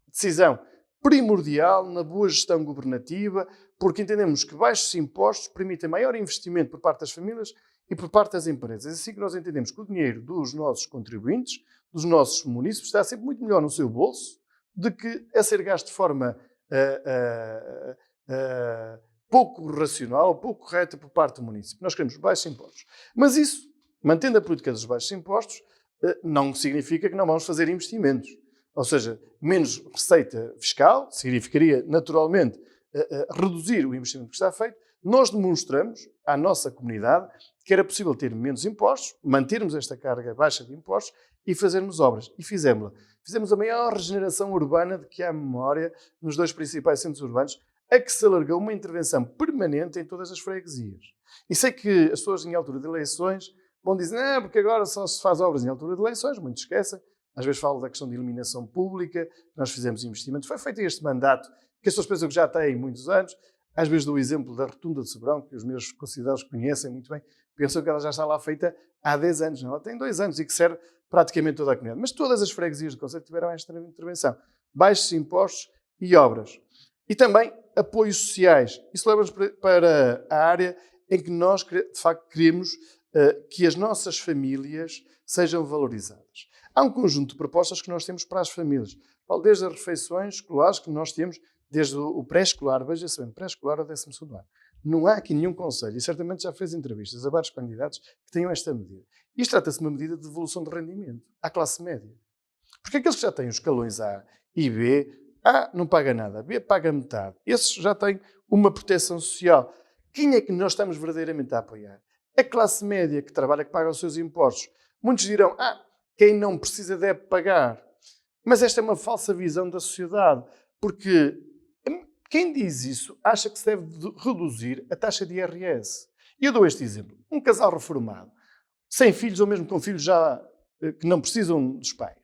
decisão primordial na boa gestão governativa, porque entendemos que baixos impostos permitem maior investimento por parte das famílias e por parte das empresas. É assim que nós entendemos que o dinheiro dos nossos contribuintes, dos nossos munícipes, está sempre muito melhor no seu bolso do que a ser gasto de forma pouco racional, pouco correta por parte do município. Nós queremos baixos impostos. Mas isso, mantendo a política dos baixos impostos, não significa que não vamos fazer investimentos. Ou seja, menos receita fiscal significaria, naturalmente, reduzir o investimento que está feito. Nós demonstramos à nossa comunidade que era possível ter menos impostos, mantermos esta carga baixa de impostos e fazermos obras. E fizemos-la. Fizemos a maior regeneração urbana de que há memória nos 2 principais centros urbanos, a que se alargou uma intervenção permanente em todas as freguesias. E sei que as pessoas em altura de eleições vão dizer porque agora só se faz obras em altura de eleições, muitos esquecem. Às vezes falo da questão de iluminação pública, nós fizemos investimentos, foi feito este mandato, que as pessoas pensam que já têm muitos anos. Às vezes dou o exemplo da Rotunda de Sobrão, que os meus concidadãos conhecem muito bem, pensam que ela já está lá feita há 10 anos. Não, ela tem 2 anos e que serve praticamente toda a comunidade. Mas todas as freguesias do concelho tiveram esta intervenção. Baixos impostos e obras. E também apoios sociais. Isso leva-nos para a área em que nós, de facto, queremos que as nossas famílias sejam valorizadas. Há um conjunto de propostas que nós temos para as famílias. Desde as refeições escolares que nós temos, desde o pré-escolar, veja-se bem, pré-escolar ao 12º ano. Não há aqui nenhum conselho, e certamente já fez entrevistas a vários candidatos que tenham esta medida. Isto trata-se de uma medida de devolução de rendimento à classe média. Porque aqueles que já têm os escalões A e B, A não paga nada, B paga metade. Esses já têm uma proteção social. Quem é que nós estamos verdadeiramente a apoiar? A classe média que trabalha, que paga os seus impostos. Muitos dirão, quem não precisa deve pagar. Mas esta é uma falsa visão da sociedade, porque quem diz isso acha que se deve reduzir a taxa de IRS. E eu dou este exemplo. Um casal reformado, sem filhos ou mesmo com filhos já que não precisam dos pais,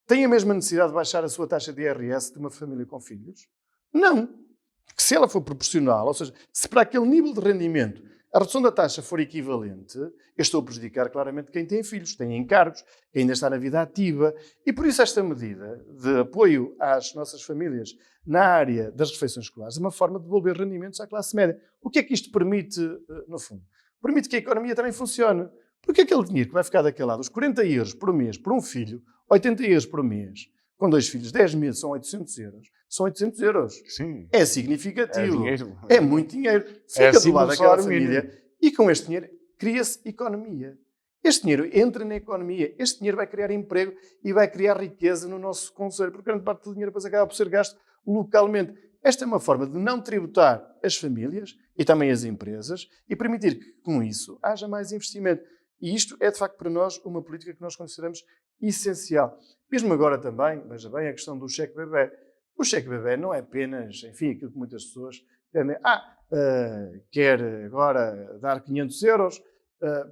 tem a mesma necessidade de baixar a sua taxa de IRS de uma família com filhos? Não. Porque se ela for proporcional, ou seja, se para aquele nível de rendimento a redução da taxa for equivalente, eu estou a prejudicar claramente quem tem filhos, tem encargos, quem ainda está na vida ativa. E por isso esta medida de apoio às nossas famílias na área das refeições escolares é uma forma de devolver rendimentos à classe média. O que é que isto permite, no fundo? Permite que a economia também funcione. Porque aquele dinheiro que vai ficar daquele lado, os 40 euros por mês por um filho, 80 euros por mês, com 2 filhos, 10 meses são 800 euros. São 800 euros. Sim. É significativo. É dinheiro. É muito dinheiro. Fica do lado daquela família. Mínimo. E com este dinheiro cria-se economia. Este dinheiro entra na economia. Este dinheiro vai criar emprego e vai criar riqueza no nosso concelho. Porque grande parte do dinheiro depois acaba por ser gasto localmente. Esta é uma forma de não tributar as famílias e também as empresas e permitir que, com isso, haja mais investimento. E isto é, de facto, para nós, uma política que nós consideramos essencial. Mesmo agora também, veja bem, a questão do cheque bebé. O cheque bebé não é apenas, enfim, aquilo que muitas pessoas entendem. Quer agora dar 500 euros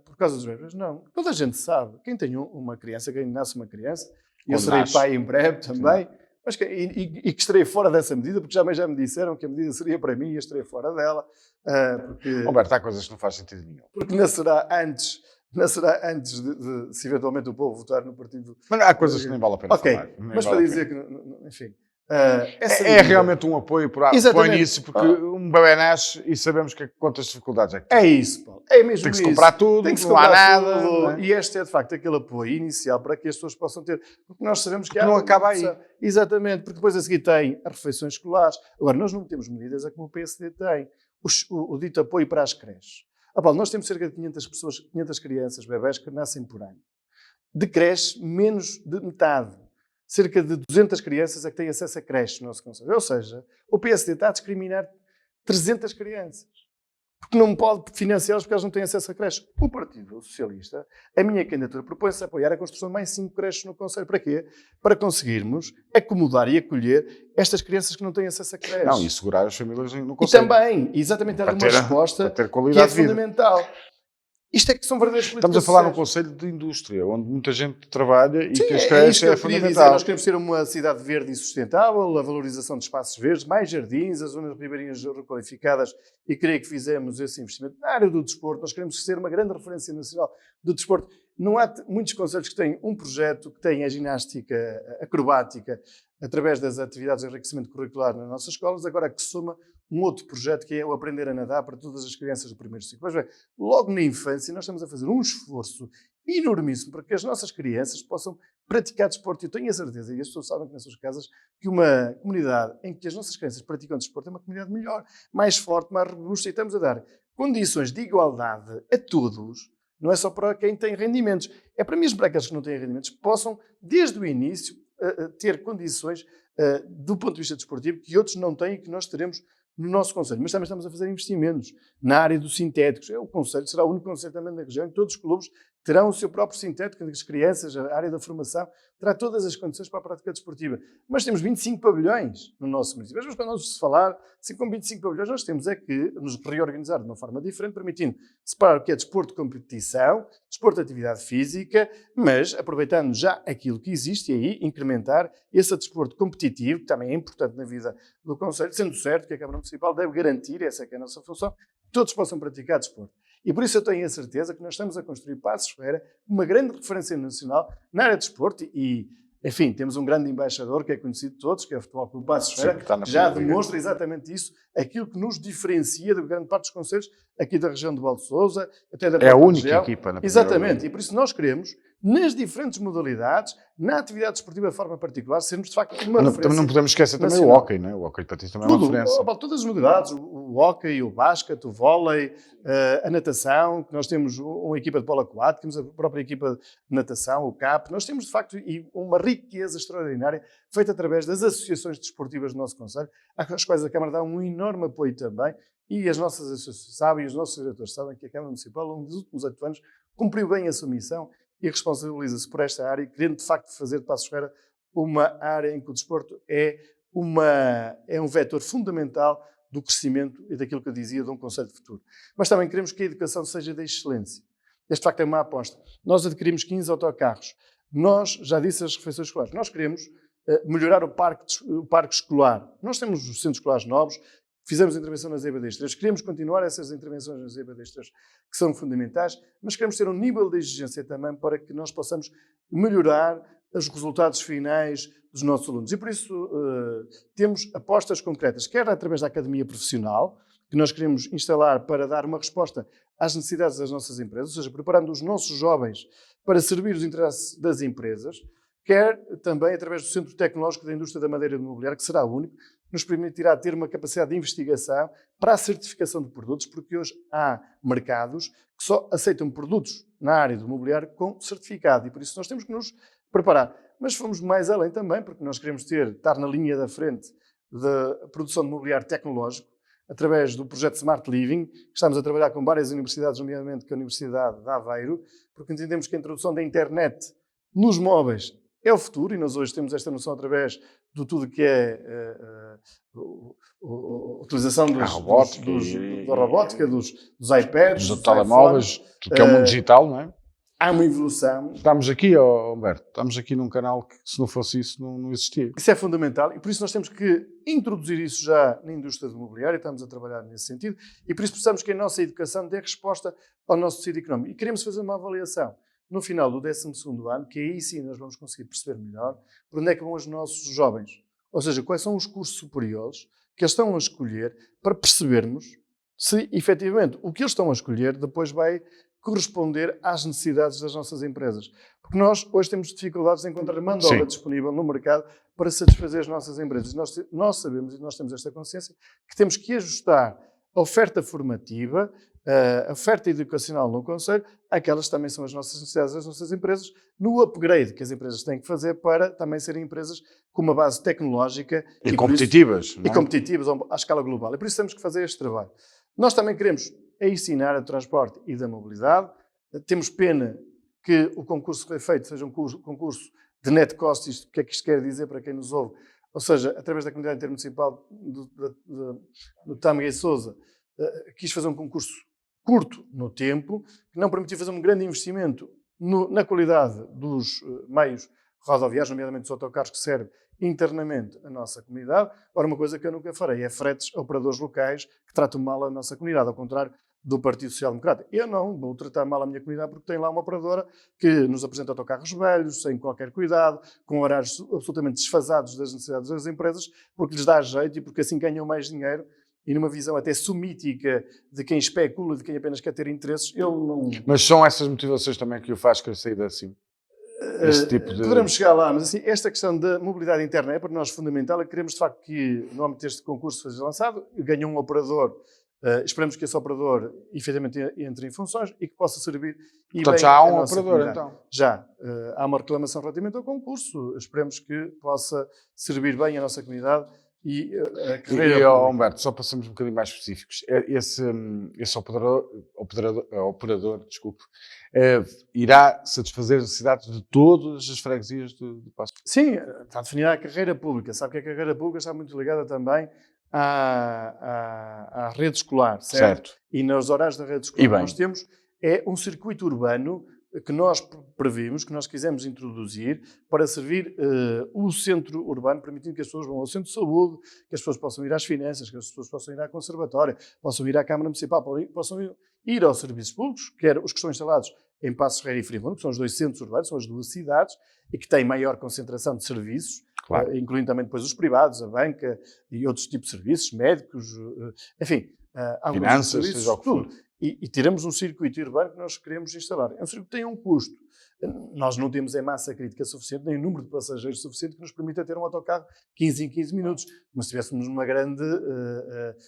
por causa dos bebés. Não, toda a gente sabe. Quem tem uma criança, quem nasce uma criança, e eu serei pai em breve também, mas que estarei fora dessa medida, porque já me disseram que a medida seria para mim e eu estarei fora dela. Roberto, há coisas que não faz sentido nenhum. Porque nascerá antes de se eventualmente o povo votar no partido. Mas há coisas que nem vale a pena falar. Mas para dizer que, enfim... é realmente um apoio para o início, porque um bebê nasce e sabemos quantas dificuldades é que tem. É isso, Paulo. É mesmo isso. Tem que se comprar tudo, não há nada. Não é? E este é, de facto, aquele apoio inicial para que as pessoas possam ter. Porque nós sabemos que não acaba aí. Exatamente, porque depois a seguir tem as refeições escolares. Agora, nós não temos medidas como o PSD tem. O dito apoio para as creches. Paulo, nós temos cerca de 500 crianças, bebés, que nascem por ano. De creches, menos de metade. Cerca de 200 crianças é que têm acesso a creches no nosso concelho. Ou seja, o PSD está a discriminar 300 crianças. Porque não pode financiá-las porque elas não têm acesso a creches. O Partido Socialista, a minha candidatura, propõe-se a apoiar a construção de mais 5 creches no concelho. Para quê? Para conseguirmos acomodar e acolher estas crianças que não têm acesso a creches. Não, e segurar as famílias no concelho. E também, exatamente, dar uma resposta que é fundamental. Isto é que são verdadeiras políticas. Estamos a falar num concelho de indústria, onde muita gente trabalha e que as creches é fundamental. Dizer. Nós queremos ter uma cidade verde e sustentável, a valorização de espaços verdes, mais jardins, as zonas ribeirinhas requalificadas, e creio que fizemos esse investimento. Na área do desporto, nós queremos ser uma grande referência nacional do desporto. Não há muitos concelhos que têm um projeto que tem a ginástica acrobática através das atividades de enriquecimento curricular nas nossas escolas, agora que soma um outro projeto que é o Aprender a Nadar para todas as crianças do primeiro ciclo. Mas bem, logo na infância nós estamos a fazer um esforço enormíssimo para que as nossas crianças possam praticar desporto. Eu tenho a certeza, e as pessoas sabem que nas suas casas, que uma comunidade em que as nossas crianças praticam desporto é uma comunidade melhor, mais forte, mais robusta, e estamos a dar condições de igualdade a todos. Não é só para quem tem rendimentos, é para mesmo para aqueles que não têm rendimentos, que possam, desde o início, ter condições do ponto de vista desportivo que outros não têm e que nós teremos no nosso concelho. Mas também estamos a fazer investimentos na área dos sintéticos. O concelho será o único concelho também na região em que todos os clubes terão o seu próprio sintético, as crianças, a área da formação, terá todas as condições para a prática desportiva. Mas temos 25 pavilhões no nosso município. Mas quando nós se falar, assim, com 25 pavilhões, nós temos é que nos reorganizar de uma forma diferente, permitindo separar o que é desporto de competição, desporto de atividade física, mas aproveitando já aquilo que existe e aí incrementar esse desporto competitivo, que também é importante na vida do concelho, sendo certo que a Câmara Municipal deve garantir, essa é que é a nossa função, que todos possam praticar desporto. E por isso eu tenho a certeza que nós estamos a construir Passos Ferreira uma grande referência nacional na área de desporto e, enfim, temos um grande embaixador que é conhecido de todos, que é o Futebol Clube Passos Ferreira, que já demonstra exatamente isso, aquilo que nos diferencia de grande parte dos concelhos aqui da região de Val de Sousa, até da a única equipa na Exatamente, e por isso nós queremos, nas diferentes modalidades, na atividade desportiva de forma particular, sermos de facto uma referência. Também não podemos esquecer também o hóquei, não é? O hóquei para ti também é uma referência. Todas as modalidades, o hóquei, o basquete, o vôlei, a natação, que nós temos uma equipa de polo aquático, temos a própria equipa de natação, o CAP, nós temos de facto uma riqueza extraordinária feita através das associações desportivas do nosso concelho, às quais a Câmara dá um enorme apoio também, e as nossas associações sabem, e os nossos diretores sabem que a Câmara Municipal, ao longo dos últimos 8 anos, cumpriu bem a sua missão e responsabiliza-se por esta área, querendo de facto fazer de Passos Ferreira uma área em que o desporto é um vetor fundamental do crescimento e daquilo que eu dizia de um concelho de futuro. Mas também queremos que a educação seja da excelência. Este, de facto, é uma aposta. Nós adquirimos 15 autocarros. Nós, já disse as refeições escolares, nós queremos melhorar o parque escolar. Nós temos os centros escolares novos, fizemos intervenção nas EBD3, queremos continuar essas intervenções nas EBD3, que são fundamentais, mas queremos ter um nível de exigência também para que nós possamos melhorar os resultados finais dos nossos alunos. E por isso temos apostas concretas, quer através da Academia Profissional, que nós queremos instalar para dar uma resposta às necessidades das nossas empresas, ou seja, preparando os nossos jovens para servir os interesses das empresas, quer também através do Centro Tecnológico da Indústria da Madeira e do Mobiliário, que será o único, nos permitirá ter uma capacidade de investigação para a certificação de produtos, porque hoje há mercados que só aceitam produtos na área do mobiliário com certificado, e por isso nós temos que nos preparar. Mas fomos mais além também, porque nós queremos estar na linha da frente da produção de mobiliário tecnológico, através do projeto Smart Living, que estamos a trabalhar com várias universidades, nomeadamente com a Universidade de Aveiro, porque entendemos que a introdução da internet nos móveis é o futuro, e nós hoje temos esta noção através de tudo que é a utilização da robótica, dos iPads, dos telemóveis, tudo que é o mundo digital, não é? Há uma evolução. Estamos aqui, Humberto, estamos aqui num canal que, se não fosse isso, não existia. Isso é fundamental e por isso nós temos que introduzir isso já na indústria do imobiliário, estamos a trabalhar nesse sentido, e por isso precisamos que a nossa educação dê resposta ao nosso tecido económico. E queremos fazer uma avaliação no final do 12º ano, que aí sim nós vamos conseguir perceber melhor por onde é que vão os nossos jovens. Ou seja, quais são os cursos superiores que eles estão a escolher, para percebermos se, efetivamente, o que eles estão a escolher depois vai corresponder às necessidades das nossas empresas. Porque nós hoje temos dificuldades em encontrar mão de obra disponível no mercado para satisfazer as nossas empresas. Nós sabemos, e nós temos esta consciência, que temos que ajustar a oferta formativa, a oferta educacional no concelho, aquelas também são as nossas necessidades das nossas empresas, no upgrade que as empresas têm que fazer para também serem empresas com uma base tecnológica e competitivas. Isso, e competitivas à escala global. E por isso temos que fazer este trabalho. Nós também queremos ensinar a transporte e da mobilidade. Temos pena que o concurso que foi feito seja um concurso de net cost. O que é que isto quer dizer para quem nos ouve? Ou seja, através da Comunidade Intermunicipal do Tâmega e Sousa, quis fazer um concurso curto no tempo, que não permitiu fazer um grande investimento na qualidade dos meios rodoviários, nomeadamente dos autocarros que servem internamente a nossa comunidade. Ora, uma coisa que eu nunca farei é fretes a operadores locais que tratam mal a nossa comunidade, ao contrário do Partido Social Democrata. Eu não vou tratar mal a minha comunidade porque tem lá uma operadora que nos apresenta autocarros velhos, sem qualquer cuidado, com horários absolutamente desfasados das necessidades das empresas, porque lhes dá jeito e porque assim ganham mais dinheiro. E numa visão até sumítica de quem especula, de quem apenas quer ter interesses, eu não... Mas são essas motivações também que o faz crescer assim? Esse tipo de... Poderemos chegar lá, mas assim, esta questão da mobilidade interna é para nós fundamental e queremos de facto que, no âmbito deste concurso seja lançado, ganhe um operador, esperamos que esse operador efetivamente entre em funções e que possa servir... Portanto, já há um operador, então? Já. Há uma reclamação relativamente ao concurso, esperemos que possa servir bem a nossa comunidade. E Humberto, só para sermos um bocadinho mais específicos, esse operador, desculpe, irá satisfazer as necessidades de todas as freguesias do Paço? Sim, está definida a carreira pública. Sabe que a carreira pública está muito ligada também à rede escolar, certo? E nos horários da rede escolar nós temos um circuito urbano que nós previmos, que nós quisemos introduzir para servir o centro urbano, permitindo que as pessoas vão ao centro de saúde, que as pessoas possam ir às finanças, que as pessoas possam ir à conservatória, possam ir à Câmara Municipal, possam ir aos serviços públicos, quer os que estão instalados em Passos Ferreira e Friamundo, que são os dois centros urbanos, são as duas cidades, e que têm maior concentração de serviços, claro. Incluindo também depois os privados, a banca e outros tipos de serviços, médicos, enfim, finanças, seja o que for. E tiramos um circuito urbano que nós queremos instalar. É um circuito que tem um custo. Nós não temos a massa crítica suficiente, nem o número de passageiros suficiente que nos permita ter um autocarro 15 em 15 minutos. Como se estivéssemos numa grande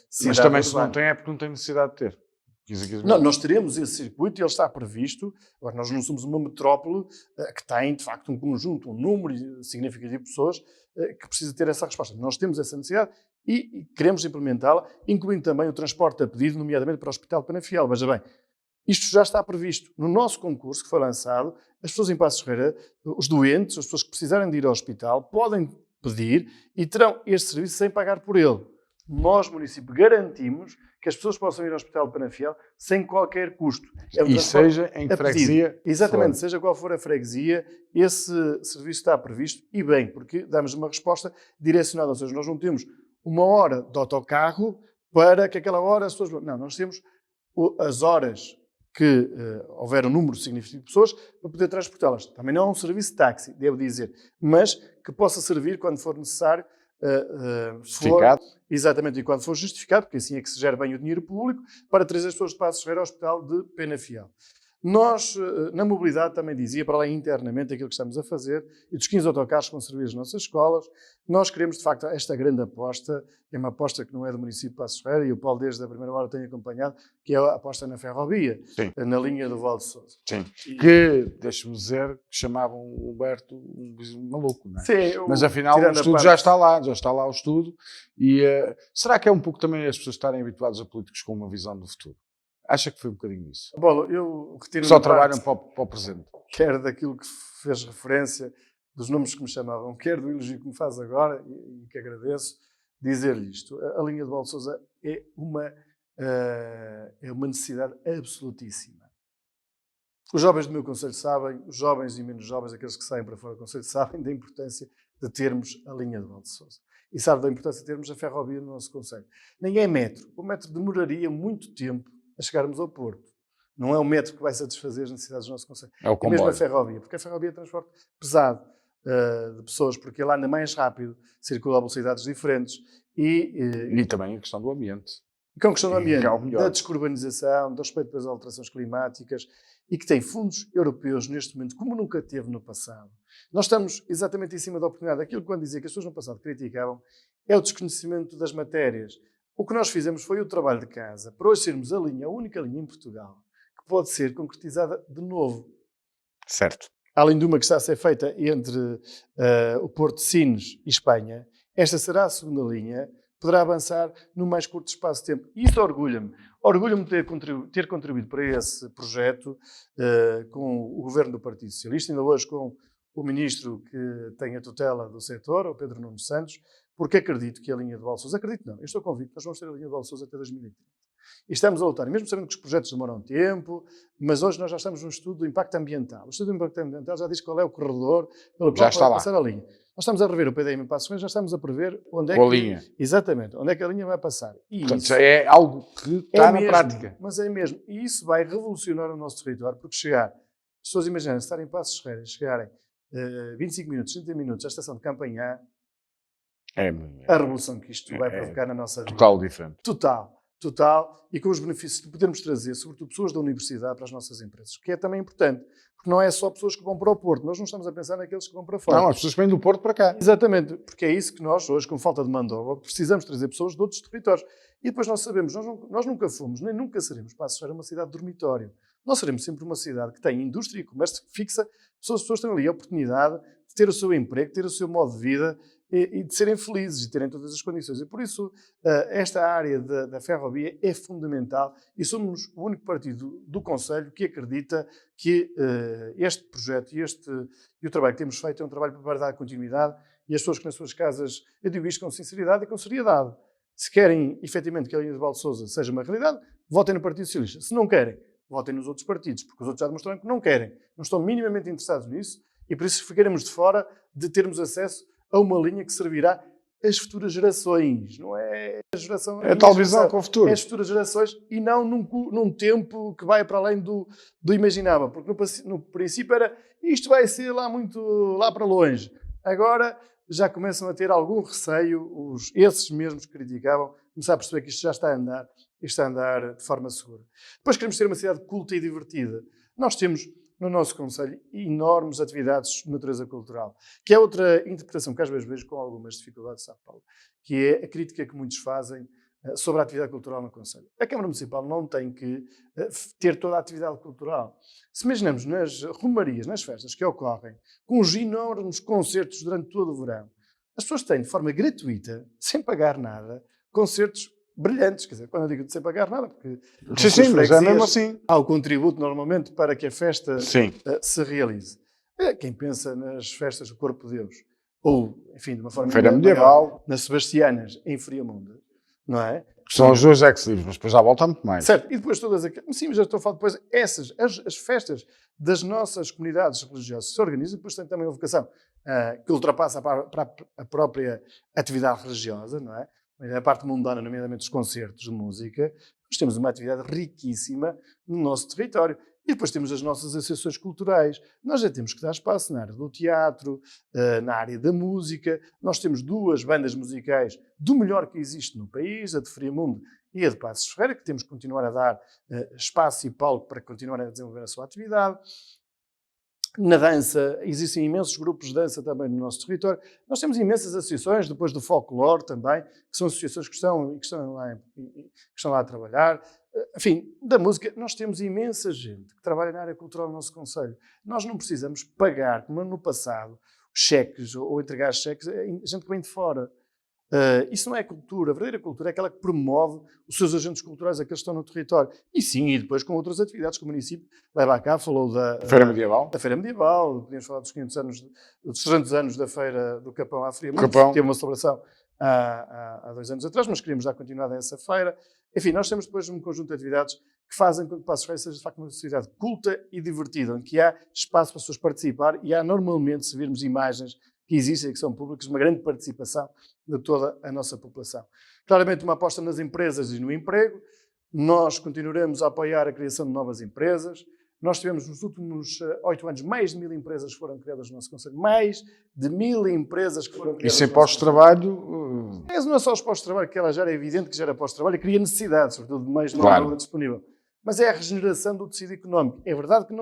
cidade. Mas também se não tem, é porque não tem necessidade de ter. 15 em 15 minutos. Não, nós teremos esse circuito e ele está previsto. Agora, nós não somos uma metrópole que tem, de facto, um conjunto, um número significativo de pessoas que precisa ter essa resposta. Nós temos essa necessidade e queremos implementá-la, incluindo também o transporte a pedido, nomeadamente para o Hospital de Penafiel. Veja bem, isto já está previsto no nosso concurso que foi lançado. As pessoas em Passos Ferreira, os doentes, as pessoas que precisarem de ir ao hospital, podem pedir e terão este serviço sem pagar por ele. Nós, município, garantimos que as pessoas possam ir ao Hospital de Penafiel sem qualquer custo. E seja em freguesia. Exatamente, seja qual for a freguesia, esse serviço está previsto e bem, porque damos uma resposta direcionada. Ou seja, nós não temos uma hora de autocarro para que aquela hora as pessoas... Não, nós temos as horas que houver um número significativo de pessoas para poder transportá-las. Também não é um serviço de táxi, devo dizer, mas que possa servir quando for necessário. Justificado. Exatamente, e quando for justificado, porque assim é que se gera bem o dinheiro público, para trazer as pessoas de Passos Ferreira ao Hospital de Penafiel. Nós, na mobilidade, também dizia, para lá internamente, aquilo que estamos a fazer, e dos 15 autocarros que vão servir as nossas escolas, nós queremos, de facto, esta grande aposta, é uma aposta que não é do município de Passos Ferreira, e o Paulo, desde a primeira hora, tem acompanhado, que é a aposta na ferrovia, na linha do Val de Sousa. Sim, que, deixe-me dizer, que chamavam o Humberto um maluco, não é? Sim, mas afinal o estudo já está lá o estudo, e será que é um pouco também as pessoas estarem habituadas a políticos com uma visão do futuro? Acha que foi um bocadinho isso? Bom, eu retiro Só trabalham para o presente. Quer daquilo que fez referência, dos nomes que me chamavam, quer do elogio que me faz agora, e que agradeço, dizer-lhe isto. A linha de Valdo Sousa é uma necessidade absolutíssima. Os jovens do meu concelho sabem, os jovens e menos jovens, aqueles que saem para fora do concelho, sabem da importância de termos a linha de Valdo Sousa. E sabem da importância de termos a ferrovia no nosso concelho. Nem é metro. O metro demoraria muito tempo a chegarmos ao Porto. Não é o metro que vai satisfazer as necessidades do nosso concelho. É o comboio. E mesmo a ferrovia, porque a ferrovia é transporte pesado de pessoas, porque ele anda mais rápido, circula a velocidades diferentes E também a questão do ambiente. com a questão do ambiente, É o melhor. da descarbonização, do respeito pelas alterações climáticas e que tem fundos europeus neste momento como nunca teve no passado. Nós estamos exatamente em cima da oportunidade. Aquilo que quando dizia que as pessoas no passado criticavam é o desconhecimento das matérias. O que nós fizemos foi o trabalho de casa para hoje sermos a única linha em Portugal que pode ser concretizada de novo. Certo. Além de uma que está a ser feita entre o Porto de Sines e Espanha, esta será a segunda linha, poderá avançar no mais curto espaço de tempo. E isso orgulha-me. Orgulho-me de ter contribuído para esse projeto com o governo do Partido Socialista, ainda hoje com o ministro que tem a tutela do setor, o Pedro Nuno Santos, porque acredito que a linha de Valdo Sousa, acredito não, eu estou convicto que nós vamos ter a linha de Valdo Sousa até 2030. E estamos a lutar, e mesmo sabendo que os projetos demoram tempo, mas hoje nós já estamos num estudo do impacto ambiental. O estudo do impacto ambiental já diz qual é o corredor pelo qual vai passar a linha. Nós estamos a rever o PDM em Passos Ferreira, já estamos a prever onde é que... a linha. Exatamente, onde é que a linha vai passar. E Portanto, isso é algo que está na mesmo, prática. Mas é mesmo. E isso vai revolucionar o nosso território, porque chegar, as pessoas imaginam, estarem em Passos Ferreira, chegarem 25 minutos, 30 minutos à estação de Campanhã, a revolução que isto vai provocar na nossa vida. Total diferente. Total, e com os benefícios de podermos trazer, sobretudo, pessoas da universidade para as nossas empresas, que é também importante, porque não é só pessoas que vão para o Porto, nós não estamos a pensar naqueles que vão para fora. Não, as pessoas que vêm do Porto para cá. Exatamente, porque é isso que nós, hoje, com falta de mão de obra, precisamos trazer pessoas de outros territórios. E depois nós sabemos, nós nunca fomos, nem nunca seremos, Passos Ferreira, uma cidade de dormitório. Nós seremos sempre uma cidade que tem indústria e comércio fixa, as pessoas têm ali a oportunidade de ter o seu emprego, ter o seu modo de vida, e de serem felizes e terem todas as condições. E por isso, esta área da ferrovia é fundamental e somos o único partido do Conselho que acredita que este projeto e o trabalho que temos feito é um trabalho para dar continuidade e as pessoas que nas suas casas, eu digo isto com sinceridade e com seriedade, se querem efetivamente que a linha de Valdo Sousa seja uma realidade, votem no Partido Socialista. Se não querem, votem nos outros partidos, porque os outros já demonstraram que não querem, não estão minimamente interessados nisso e por isso ficaremos de fora de termos acesso a uma linha que servirá às futuras gerações, não é a geração... É a tal visão com o futuro. É as futuras gerações e não num tempo que vai para além do imaginável, porque no princípio era isto vai ser lá para longe. Agora já começam a ter algum receio, esses mesmos que criticavam, começar a perceber que isto já está a andar de forma segura. Depois queremos ter uma cidade culta e divertida. Nós temos no nosso concelho enormes atividades de natureza cultural, que é outra interpretação que às vezes vejo com algumas dificuldades, sabe, Paulo, que é a crítica que muitos fazem sobre a atividade cultural no concelho. A Câmara Municipal não tem que ter toda a atividade cultural. Se imaginamos nas romarias, nas festas que ocorrem, com os enormes concertos durante todo o verão, as pessoas têm de forma gratuita, sem pagar nada, concertos brilhantes, quer dizer, quando eu digo de sem pagar nada, porque sim, mas é mesmo assim. há o contributo normalmente para que a festa se realize. Quem pensa nas festas do Corpo de Deus, ou, enfim, de uma forma Feira medieval, nas Sebastianas, em Friamundo, não é? São os dois ex-livros, mas depois à volta há muito mais. Certo, e depois todas aquelas... Sim, mas já estou a falar depois, as festas das nossas comunidades religiosas se organizam, depois tem também uma vocação que ultrapassa para a própria atividade religiosa, não é? A parte mundana, nomeadamente os concertos de música, nós temos uma atividade riquíssima no nosso território. E depois temos as nossas associações culturais. Nós já temos que dar espaço na área do teatro, na área da música. Nós temos 2 bandas musicais do melhor que existe no país, a de Friamundo e a de Passos Ferreira, que temos que continuar a dar espaço e palco para continuar a desenvolver a sua atividade. Na dança, existem imensos grupos de dança também no nosso território. Nós temos imensas associações, depois do folclore também, que são associações que estão lá a trabalhar. Enfim, da música, nós temos imensa gente que trabalha na área cultural no nosso concelho. Nós não precisamos pagar, como no passado, cheques ou entregar cheques a gente que vem de fora. Isso não é cultura. A verdadeira cultura é aquela que promove os seus agentes culturais, aqueles que estão no território. E sim, e depois com outras atividades que o município leva a cabo. Falou Feira Medieval. da Feira Medieval, podíamos falar dos 500 anos, dos 300 anos da Feira do Capão à Fria. Capão. Teve uma celebração há 2 anos atrás, mas queríamos dar continuidade a essa feira. Enfim, nós temos depois um conjunto de atividades que fazem com que Passos Ferreira seja de facto uma sociedade culta e divertida, em que há espaço para as pessoas participar e há normalmente, se virmos imagens que existem e que são públicas, uma grande participação de toda a nossa população. Claramente uma aposta nas empresas e no emprego. Nós continuaremos a apoiar a criação de novas empresas. Nós tivemos nos últimos 8 anos mais de 1000 empresas que foram criadas no nosso concelho. Mais de 1000 empresas que foram criadas. E sem pós-trabalho... Não é só os postos-trabalho, que ela já era evidente que já era pós-trabalho e cria necessidade, sobretudo de mais Claro. disponível. Mas é a regeneração do tecido económico. É verdade que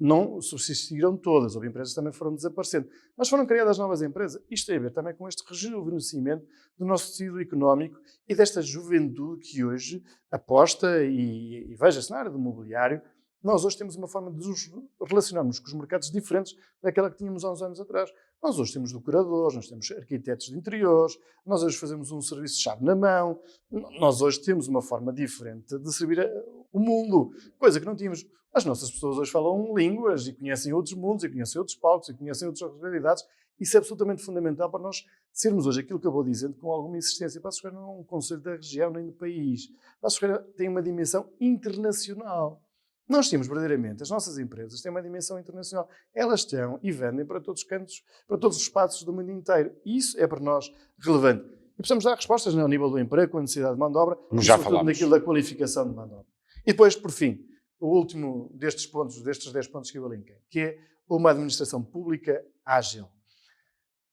não subsistiram todas, houve empresas que também foram desaparecendo, mas foram criadas novas empresas. Isto tem a ver também com este rejuvenescimento do nosso tecido económico e desta juventude que hoje aposta e veja-se na área do mobiliário. Nós hoje temos uma forma de nos relacionarmos com os mercados diferentes daquela que tínhamos há uns anos atrás. Nós hoje temos decoradores, nós temos arquitetos de interiores, nós hoje fazemos um serviço de chave na mão, nós hoje temos uma forma diferente de servir o mundo, coisa que não tínhamos. As nossas pessoas hoje falam línguas e conhecem outros mundos, e conhecem outros palcos, e conhecem outras realidades. Isso é absolutamente fundamental para nós sermos hoje aquilo que eu vou dizendo com alguma insistência. Passos Ferreira não é um concelho da região nem do país. Passos Ferreira tem uma dimensão internacional. Nós temos verdadeiramente, as nossas empresas têm uma dimensão internacional. Elas estão e vendem para todos os cantos, para todos os espaços do mundo inteiro. E isso é para nós relevante. E precisamos dar respostas ao nível do emprego, com a necessidade de mão de obra, Como já sobretudo falámos. naquilo da qualificação de mão de obra. E depois, por fim, o último destes 10 pontos que eu elenquei, que é uma administração pública ágil.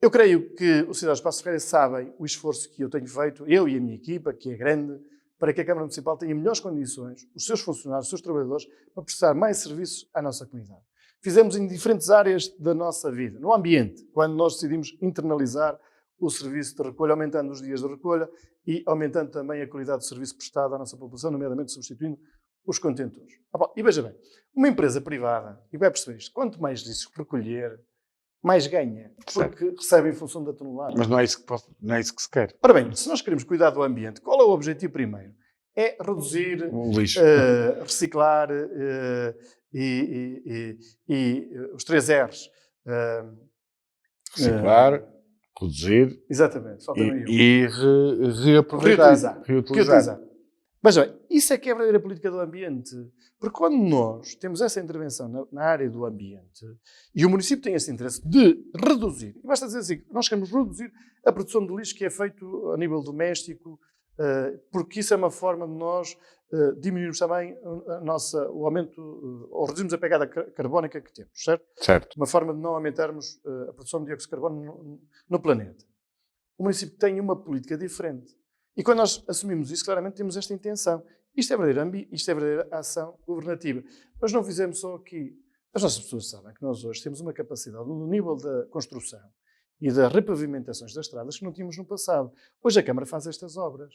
Eu creio que os cidadãos de Passos Ferreira sabem o esforço que eu tenho feito, eu e a minha equipa, que é grande, para que a Câmara Municipal tenha melhores condições, os seus funcionários, os seus trabalhadores, para prestar mais serviços à nossa comunidade. Fizemos em diferentes áreas da nossa vida. No ambiente, quando nós decidimos internalizar o serviço de recolha, aumentando os dias de recolha e aumentando também a qualidade do serviço prestado à nossa população, nomeadamente substituindo os contentores. E veja bem, uma empresa privada, e vai perceber isto, quanto mais disso recolher, mais ganha, porque recebe em função da tonelada. Mas não é isso que se quer. Ora bem, se nós queremos cuidar do ambiente, qual é o objetivo primeiro? É reduzir, O lixo. reciclar e os 3 R's. Reciclar, reduzir Exatamente. Falta-me aí um. e reaproveitar. Reutilizar. Mas bem, isso é que é a verdadeira política do ambiente. Porque quando nós temos essa intervenção na área do ambiente e o município tem esse interesse de reduzir, e basta dizer assim, nós queremos reduzir a produção de lixo que é feito a nível doméstico, porque isso é uma forma de nós diminuirmos também o aumento, ou reduzirmos a pegada carbónica que temos, certo? Certo. Uma forma de não aumentarmos a produção de dióxido de carbono no planeta. O município tem uma política diferente. E quando nós assumimos isso, claramente temos esta intenção. Isto é verdadeira ação governativa. Mas não fizemos só aqui. As nossas pessoas sabem que nós hoje temos uma capacidade no nível da construção e das repavimentações das estradas que não tínhamos no passado. Hoje a Câmara faz estas obras.